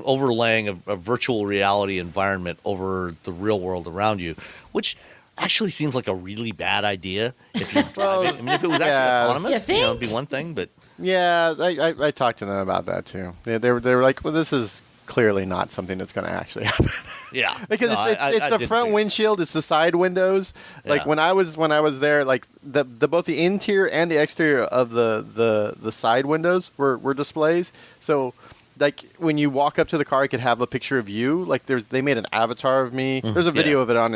overlaying a virtual reality environment over the real world around you, which actually seems like a really bad idea if you're driving. I mean, if it was actually autonomous, it'd be one thing, but... Yeah, I talked to them about that too. They were like, well, this is clearly not something that's going to actually happen. Yeah, because it's the front windshield, it's the side windows. Like when I was there, like both the interior and the exterior of the side windows were displays. So like when you walk up to the car, it could have a picture of you. Like they made an avatar of me. There's a video of it on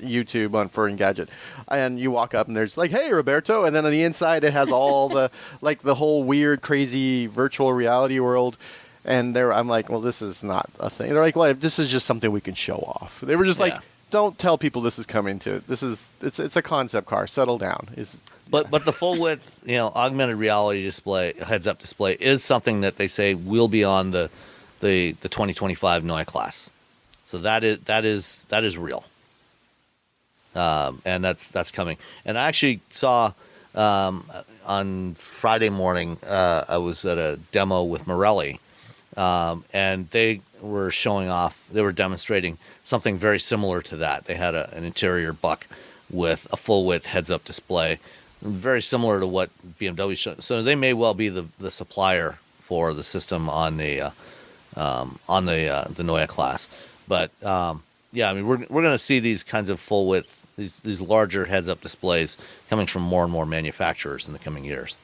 YouTube on for Engadget, and you walk up and there's like, hey Roberto, and then on the inside it has all the like the whole weird, crazy virtual reality world. And I'm like, well, this is not a thing. They're like, well, this is just something we can show off. They were just like, don't tell people this is coming to. It's a concept car. Settle down. But the full width, augmented reality display, heads up display is something that they say will be on the 2025 Neue Class. So that is real. And that's coming. And I actually saw on Friday morning, I was at a demo with Morelli, and they were demonstrating something very similar to that. They had an interior buck with a full width heads up display, very similar to what BMW showed. So they may well be the supplier for the system on the Neue Class. But yeah, I mean, we're going to see these kinds of full width, these larger heads up displays coming from more and more manufacturers in the coming years.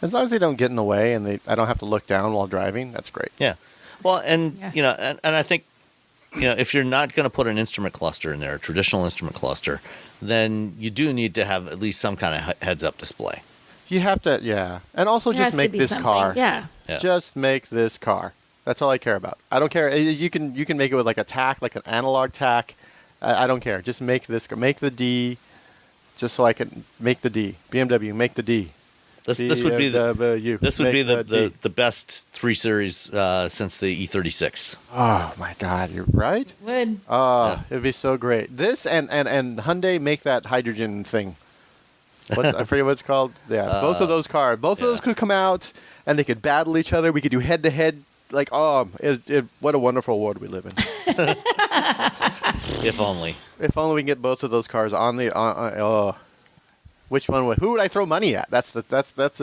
As long as they don't get in the way and I don't have to look down while driving, that's great. Yeah. Well, and and I think if you're not going to put an instrument cluster in there, a traditional instrument cluster, then you do need to have at least some kind of heads up display. You have to, yeah. And also just make this car. Yeah. Just make this car. That's all I care about. I don't care. You can make it with like a tack, like an analog tack. I don't care. Just make this. Make the D, just so I can make the D. BMW, make the D. This would be the best 3 Series since the E36. Oh my God, you're right. Would. It'd be so great. This and Hyundai make that hydrogen thing. I forget what it's called. Yeah, both of those cars. Both of those could come out and they could battle each other. We could do head to head. Like, what a wonderful world we live in. If only. If only we can get both of those cars on the. Which one would? Who would I throw money at? That's the.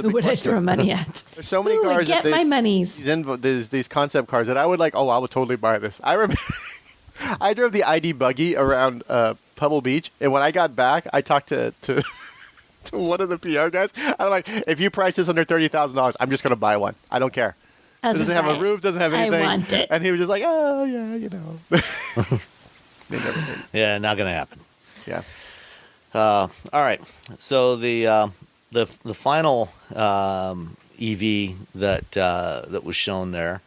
Who would I throw money at? There's so many Who cars. would get my monies? These concept cars that I would like. Oh, I would totally buy this. I remember. I drove the ID buggy around Pebble Beach, and when I got back, I talked to one of the PR guys. I'm like, if you price this under $30,000, I'm just gonna buy one. I don't care. It doesn't have a roof, doesn't have anything. I want it. And he was just like, oh, yeah, Yeah, not going to happen. Yeah. All right. So the final EV that was shown there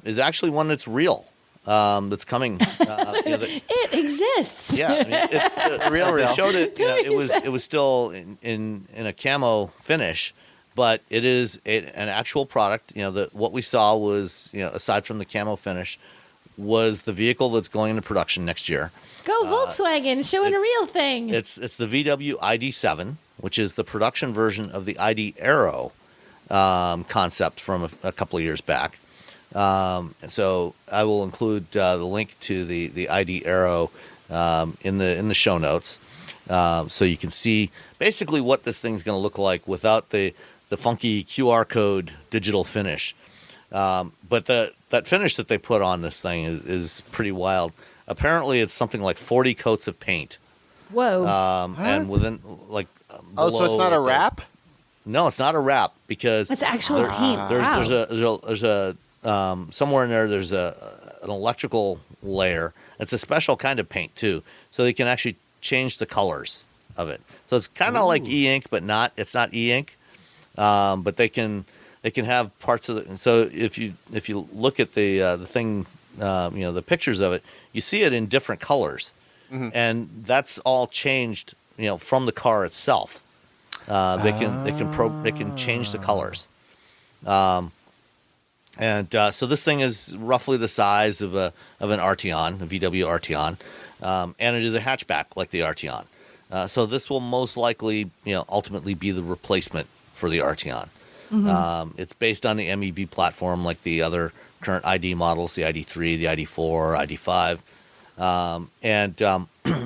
is actually one that's real. That's coming. It exists. Yeah, I mean, real. They showed it. It was still in a camo finish. But it is an actual product. What we saw was, aside from the camo finish, was the vehicle that's going into production next year. Go Volkswagen, showing a real thing. It's the VW ID.7, which is the production version of the ID Aero concept from a couple of years back. So I will include the link to the ID Aero in the show notes, so you can see basically what this thing's going to look like without the funky QR code digital finish. But that finish that they put on this thing is pretty wild. Apparently, it's something like 40 coats of paint. Whoa. And within, like, so it's not a wrap? No, it's not a wrap because it's actual paint. There's a somewhere in there, there's an electrical layer. It's a special kind of paint, too. So they can actually change the colors of it. So it's kind of like e-ink, but it's not e-ink. But they can have parts of it. So if you look at the thing, the pictures of it, you see it in different colors, and that's all changed, from the car itself. They can change the colors, and so this thing is roughly the size of an Arteon, a VW Arteon, and it is a hatchback like the Arteon. So this will most likely, ultimately be the replacement for the Arteon. It's based on the MEB platform like the other current ID models, the ID3, the ID4, ID5. And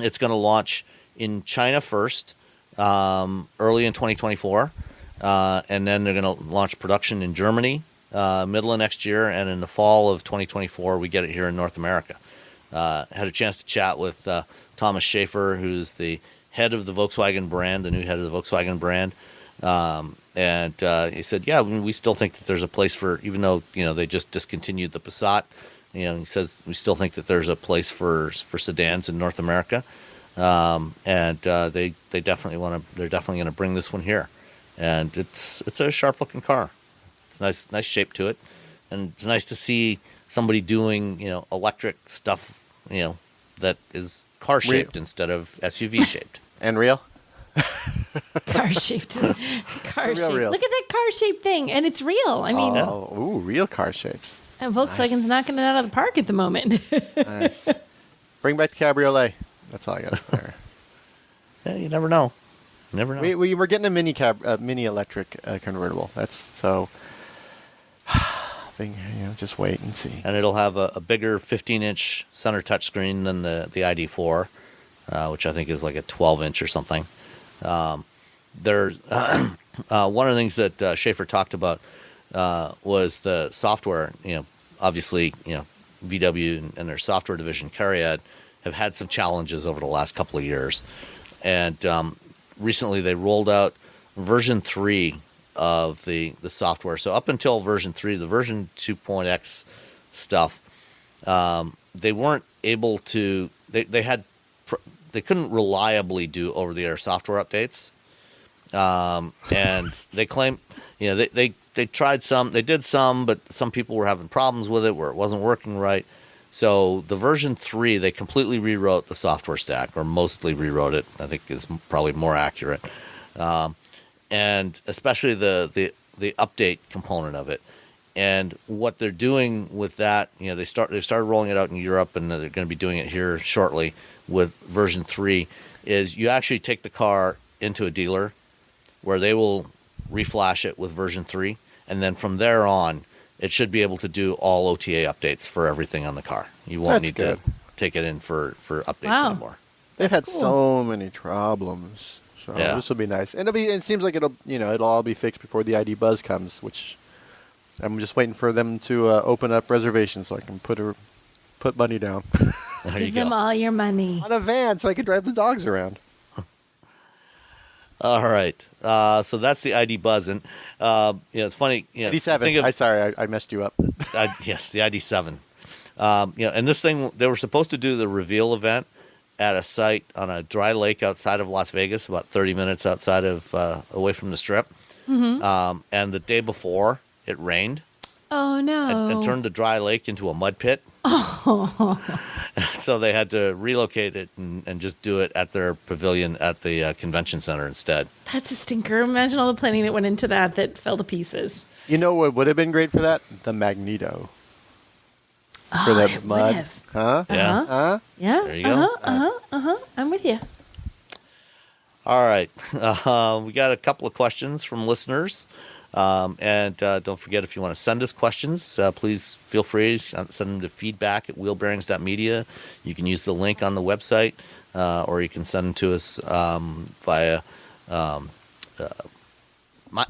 it's going to launch in China first, early in 2024. And then they're going to launch production in Germany middle of next year. And in the fall of 2024, we get it here in North America. Had a chance to chat with Thomas Schaefer, who's the head of the Volkswagen brand, the new head of the Volkswagen brand. And he said, yeah, we still think that there's a place for, even though, they just discontinued the Passat, he says we still think that there's a place for sedans in North America. And they definitely they're definitely going to bring this one here. And it's a sharp looking car. It's nice shape to it. And it's nice to see somebody doing, electric stuff, that is car shaped instead of SUV shaped. And real? Car shaped. Car shaped. Real. Look at that car shaped thing, and it's real. I mean, ooh, real car shapes. and Volkswagen's knocking it out of the park at the moment. Nice. Bring back the cabriolet. That's all I got there. Yeah, you never know. Never know. We were getting a mini electric convertible. That's so. Just wait and see. And it'll have a bigger 15-inch center touchscreen than the ID4, which I think is like a 12-inch or something. There's one of the things that Schaefer talked about was the software. Obviously, VW and their software division, Cariad, have had some challenges over the last couple of years. And recently they rolled out version 3 of the software. So up until version 3, the version 2.x stuff, they weren't able to, they couldn't reliably do over-the-air software updates. And they claim, they tried some, they did some, but some people were having problems with it where it wasn't working right. So the version 3, they completely rewrote the software stack, or mostly rewrote it, I think is probably more accurate. And especially the update component of it. And what they're doing with that, they started rolling it out in Europe, and they're going to be doing it here shortly with version 3, is you actually take the car into a dealer where they will reflash it with version 3, and then from there on, it should be able to do all OTA updates for everything on the car. You won't need to take it in for updates anymore. They've had so many problems. So this will be nice. And it seems like it'll all be fixed before the ID Buzz comes, which I'm just waiting for them to open up reservations so I can put money down. Give them all your money. On a van so I can drive the dogs around. All right. So that's the ID Buzz. And, it's funny. ID7. Sorry, I messed you up. Yes, the ID7. And this thing, they were supposed to do the reveal event at a site on a dry lake outside of Las Vegas, about 30 minutes outside of, away from the Strip. Mm-hmm. And the day before, it rained. Oh, no. And turned the dry lake into a mud pit. Oh. So they had to relocate it and just do it at their pavilion at the convention center instead. That's a stinker. Imagine all the planning that went into that fell to pieces. You know what would have been great for that? The Magneto. For that mud. Would have. Huh? Yeah. Huh? Yeah. There you go. I'm with you. All right. We got a couple of questions from listeners. And don't forget, if you want to send us questions, please feel free to send them to feedback@wheelbearings.media. You can use the link on the website, or you can send them to us via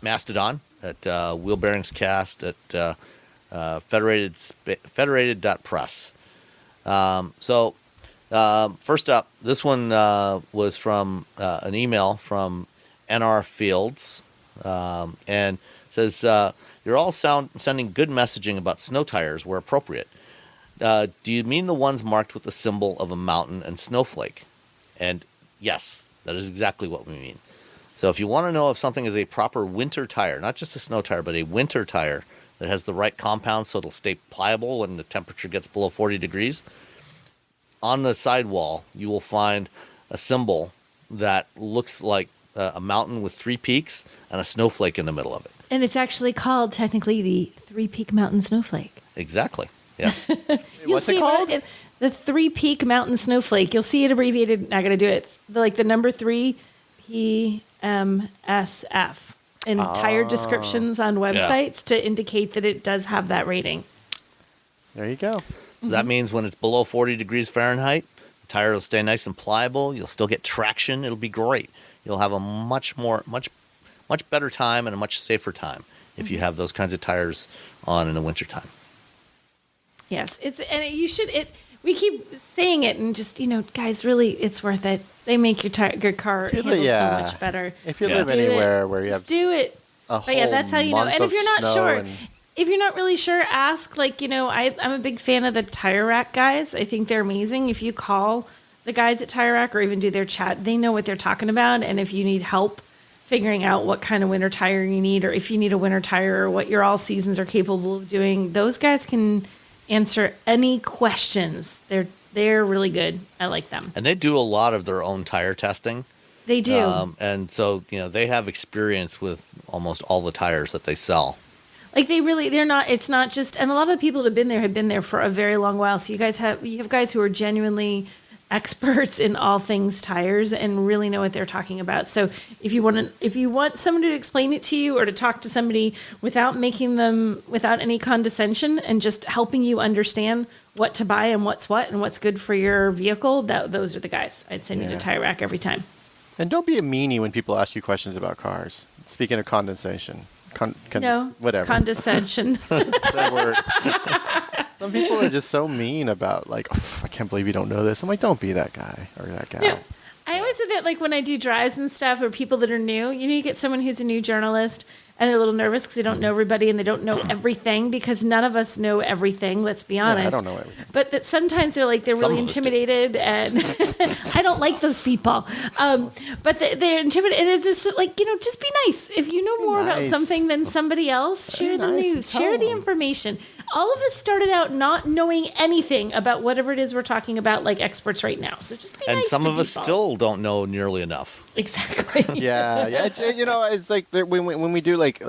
Mastodon at wheelbearingscast at federated.press. First up, this one was from an email from NR Fields, and says, you're all sending good messaging about snow tires where appropriate. Do you mean the ones marked with the symbol of a mountain and snowflake? And yes, that is exactly what we mean. So if you want to know if something is a proper winter tire, not just a snow tire, but a winter tire that has the right compound so it'll stay pliable when the temperature gets below 40 degrees, on the sidewall you will find a symbol that looks like a mountain with 3 peaks and a snowflake in the middle of it. And it's actually called, technically, the 3-Peak Mountain Snowflake. Exactly. Yes. What's it called? The 3-Peak Mountain Snowflake. You'll see it abbreviated. Not going to do it. The number 3 PMSF in tire descriptions on websites to indicate that it does have that rating. There you go. So that means when it's below 40 degrees Fahrenheit, the tire will stay nice and pliable. You'll still get traction. It'll be great. You'll have a much better time and a much safer time if you have those kinds of tires on in the wintertime. Yes, we keep saying it, and just, guys, really, it's worth it. They make your car handle so much better. If you live anywhere where you have do it. But that's how you know. And if you're not sure, if you're not really sure, ask. I'm a big fan of the Tire Rack guys. I think they're amazing. If you call the guys at Tire Rack or even do their chat, they know what they're talking about. And if you need help figuring out what kind of winter tire you need, or if you need a winter tire, or what your all seasons are capable of doing, those guys can answer any questions. They're They're really good. I like them. And they do a lot of their own tire testing. They do. And so, they have experience with almost all the tires that they sell. Like it's not just, and a lot of the people that have been there for a very long while. So you have guys who are genuinely experts in all things tires and really know what they're talking about. So if you want someone to explain it to you or to talk to somebody without any condescension and just helping you understand what to buy and what's what and what's good for your vehicle, those are the guys I'd send you to Tire Rack every time. And don't be a meanie when people ask you questions about cars. Speaking of condensation. Whatever. Condescension. That word. Some people are just so mean about, like, oh, I can't believe you don't know this. I'm like, don't be that guy or that gal. No, I always say that, like, when I do drives and stuff or people that are new, you get someone who's a new journalist and they're a little nervous because they don't know everybody and they don't know everything, because none of us know everything, let's be honest. I don't know everything. But that sometimes they're really intimidated, and I don't like those people. But they're intimidated, and it's just like, just be nice. If you know more about something than somebody else, share the news, share the information. All of us started out not knowing anything about whatever it is we're talking about, like experts right now. So just be nice. And some of us people. Still don't know nearly enough. Exactly. Yeah. It's, it's like when we do like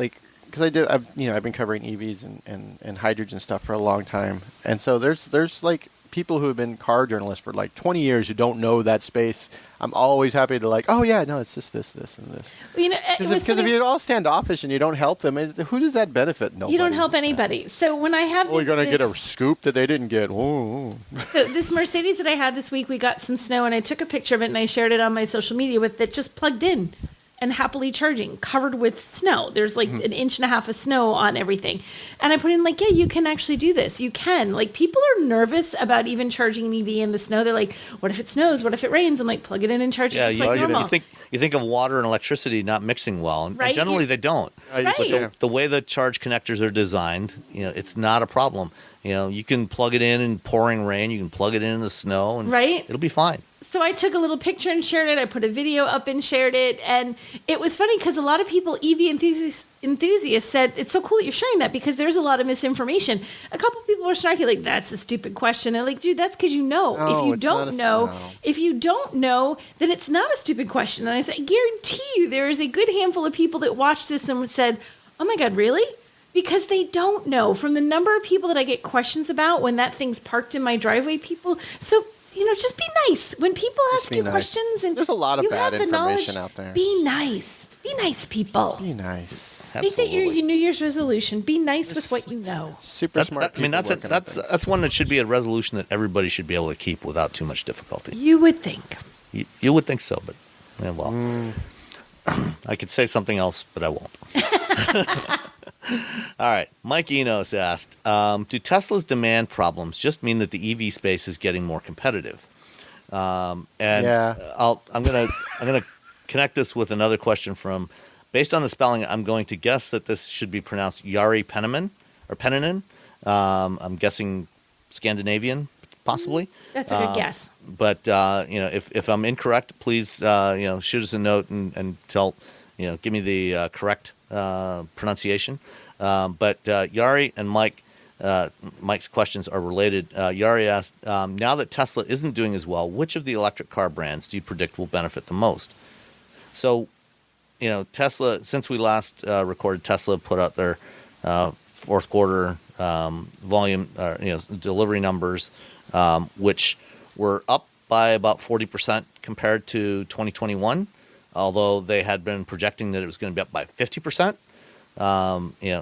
because I've been covering EVs and hydrogen stuff for a long time, and so there's like people who have been car journalists for like 20 years who don't know that space. I'm always happy to like, oh yeah, no, it's just this, and this. Well, because if you're all standoffish and you don't help them, who does that benefit? Nobody. You don't help anybody. So when I have you're going to get a scoop that they didn't get. Ooh. So this Mercedes that I had this week, we got some snow, and I took a picture of it and I shared it on my social media with it just plugged in and happily charging, covered with snow. There's like an inch and a half of snow on everything. And I put in like, yeah, you can actually do this. You can. Like, people are nervous about even charging an EV in the snow. They're like, what if it snows? What if it rains? I'm like, plug it in and charge it just like normal. You think of water and electricity not mixing well, and right? Generally they don't. Right. But the way the charge connectors are designed, it's not a problem. You can plug it in pouring rain. You can plug it in the snow, and it'll be fine. So I took a little picture and shared it. I put a video up and shared it. And it was funny because a lot of people, EV enthusiasts said, it's so cool that you're sharing that because there's a lot of misinformation. A couple people were snarky, like, that's a stupid question. And I'm like, dude, that's because you know. No, if you don't know, then it's not a stupid question. And I said, I guarantee you there is a good handful of people that watched this and said, oh my God, really? Because they don't know. From the number of people that I get questions about when that thing's parked in my driveway, so just be nice. When people ask you questions and there's a lot of bad information out there. Be nice. Be nice, people. Be nice. Make that your New Year's resolution. Be nice with what you know. Super smart people. That's one that should be a resolution that everybody should be able to keep without too much difficulty. You would think. You would think so, but I could say something else, but I won't. All right. Mike Enos asked, do Tesla's demand problems just mean that the EV space is getting more competitive? I'm gonna connect this with another question from, based on the spelling, I'm going to guess that this should be pronounced Jari Pennanen. I'm guessing Scandinavian, possibly. That's a good guess. But if I'm incorrect, please shoot us a note and tell give me the correct pronunciation. But Yari and Mike's questions are related. Yari asked, now that Tesla isn't doing as well, which of the electric car brands do you predict will benefit the most? So, Tesla, since we last recorded, Tesla put out their fourth quarter volume, delivery numbers, which were up by about 40% compared to 2021. Although they had been projecting that it was going to be up by 50%.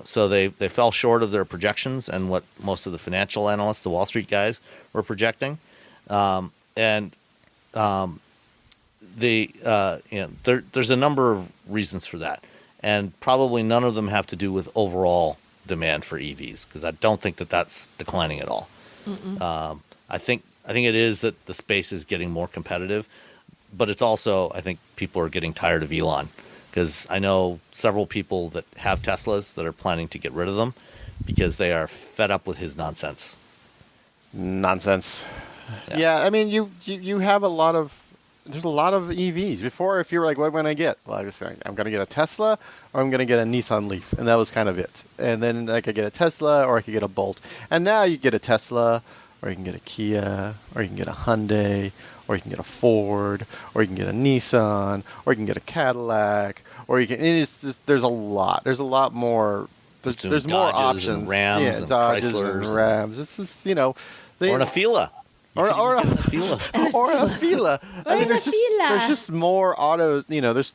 So they fell short of their projections and what most of the financial analysts, the Wall Street guys, were projecting. There's a number of reasons for that. And probably none of them have to do with overall demand for EVs, because I don't think that that's declining at all. I think it is that the space is getting more competitive. But it's also, I think people are getting tired of Elon, because I know several people that have Teslas that are planning to get rid of them because they are fed up with his nonsense. Yeah, I mean, you have there's a lot of EVs. Before, if you were like, what am I going to get? Well, I was saying, I'm going to get a Tesla or I'm going to get a Nissan Leaf. And that was kind of it. And then I could get a Tesla or I could get a Bolt. And now you get a Tesla or you can get a Kia, or you can get a Hyundai, or you can get a Ford, or you can get a Nissan, or you can get a Cadillac, or you can. There's a lot. There's a lot more. There's more Dodges options. and Rams and Dodges Chryslers and Rams. It's just or an Afeela. Or an Afeela. or an Afeela. I mean, there's just more autos. There's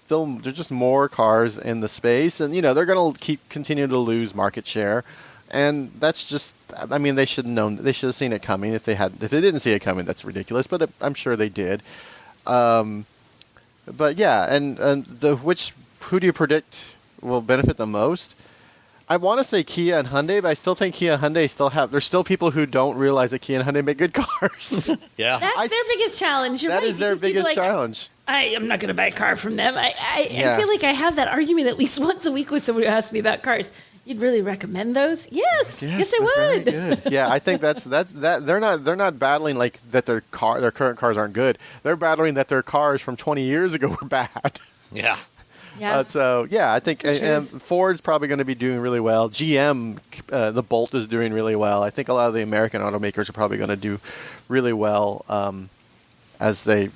just more cars in the space, and they're gonna continue to lose market share, and that's just. I mean, they should have known. They should have seen it coming. If they didn't see it coming, that's ridiculous. But I'm sure they did. But yeah, and who do you predict will benefit the most? I want to say Kia and Hyundai, but I still think Kia and Hyundai there's still people who don't realize that Kia and Hyundai make good cars. Yeah. That's their biggest challenge. You're that right, is their biggest challenge. I am not going to buy a car from them. I feel like I have that argument at least once a week with someone who asks me about cars. You'd really recommend those? Yes I would. Very good. Yeah, I think that they're not battling like that their current cars aren't good. They're battling that their cars from 20 years ago were bad. Yeah. Yeah. I think Ford's probably going to be doing really well. GM, the Bolt is doing really well. I think a lot of the American automakers are probably going to do really well as they,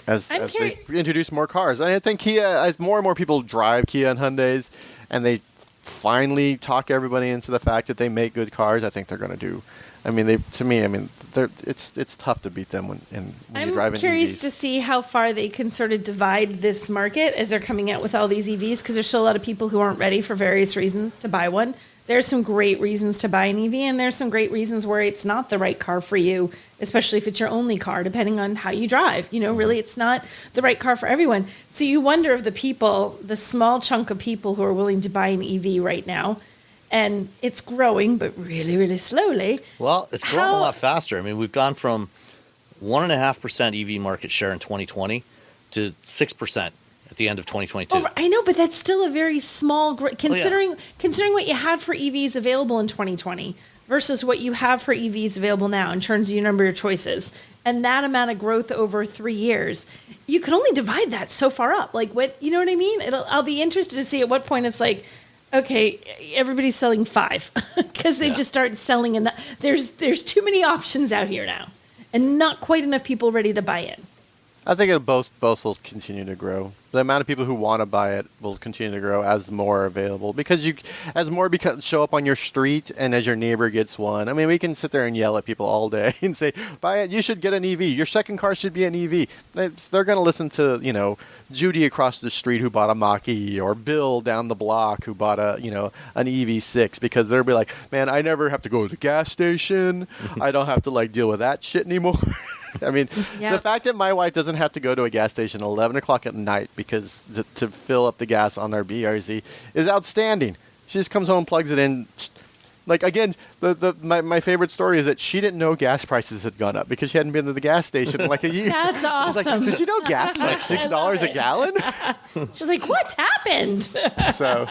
as they introduce more cars. And I think Kia, as more and more people drive Kia and Hyundais, and they finally talk everybody into the fact that they make good cars, I think they're going to do. I mean, it's tough to beat them when you're driving. I'm curious EVs. to see how far they can sort of divide this market as they're coming out with all these EVs, because there's still a lot of people who aren't ready for various reasons to buy one. There's some great reasons to buy an EV, and there's some great reasons where it's not the right car for you, especially if it's your only car, depending on how you drive. Really, it's not the right car for everyone. So you wonder if the small chunk of people who are willing to buy an EV right now, and it's growing, but really, really slowly. Well, it's growing a lot faster. I mean, we've gone from 1.5% EV market share in 2020 to 6% at the end of 2022. I know, but that's still a very small considering what you had for EVs available in 2020 versus what you have for EVs available now in terms of your number of choices, and that amount of growth over 3 years. You could only divide that so far up. Like, what, you know what I mean? I'll be interested to see at what point it's like, okay, everybo's selling 5 because they just start selling, and there's too many options out here now, and not quite enough people ready to buy in. I think both will continue to grow. The amount of people who want to buy it will continue to grow as more available, because as more show up on your street, and as your neighbor gets one. I mean, we can sit there and yell at people all day and say, buy it, you should get an EV. Your second car should be an EV. They're going to listen to, Judy across the street who bought a Mach-E, or Bill down the block who bought an EV6, because they'll be like, man, I never have to go to the gas station. I don't have to deal with that shit anymore. I mean, the fact that my wife doesn't have to go to a gas station at 11 o'clock at night because to fill up the gas on their BRZ is outstanding. She just comes home, plugs it in. Again, my favorite story is that she didn't know gas prices had gone up because she hadn't been to the gas station in a year. That's awesome. She's like, did you know gas is $6 a gallon? She's like, what's happened? So,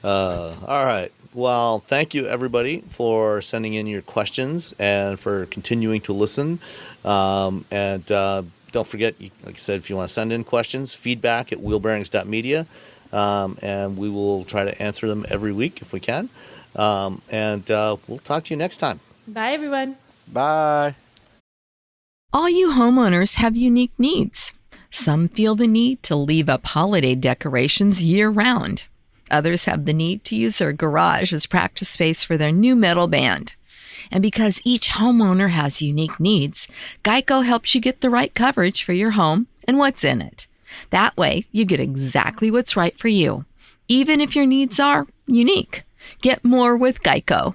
all right. Well, thank you, everybody, for sending in your questions and for continuing to listen. And don't forget, like I said, if you want to send in questions, feedback at wheelbearings.media, and we will try to answer them every week if we can. And we'll talk to you next time. Bye, everyone. bye. All you homeowners have unique needs. Some feel the need to leave up holiday decorations year-round. Others have the need to use their garage as practice space for their new metal band. And because each homeowner has unique needs, Geico helps you get the right coverage for your home and what's in it. That way, you get exactly what's right for you, even if your needs are unique. Get more with Geico.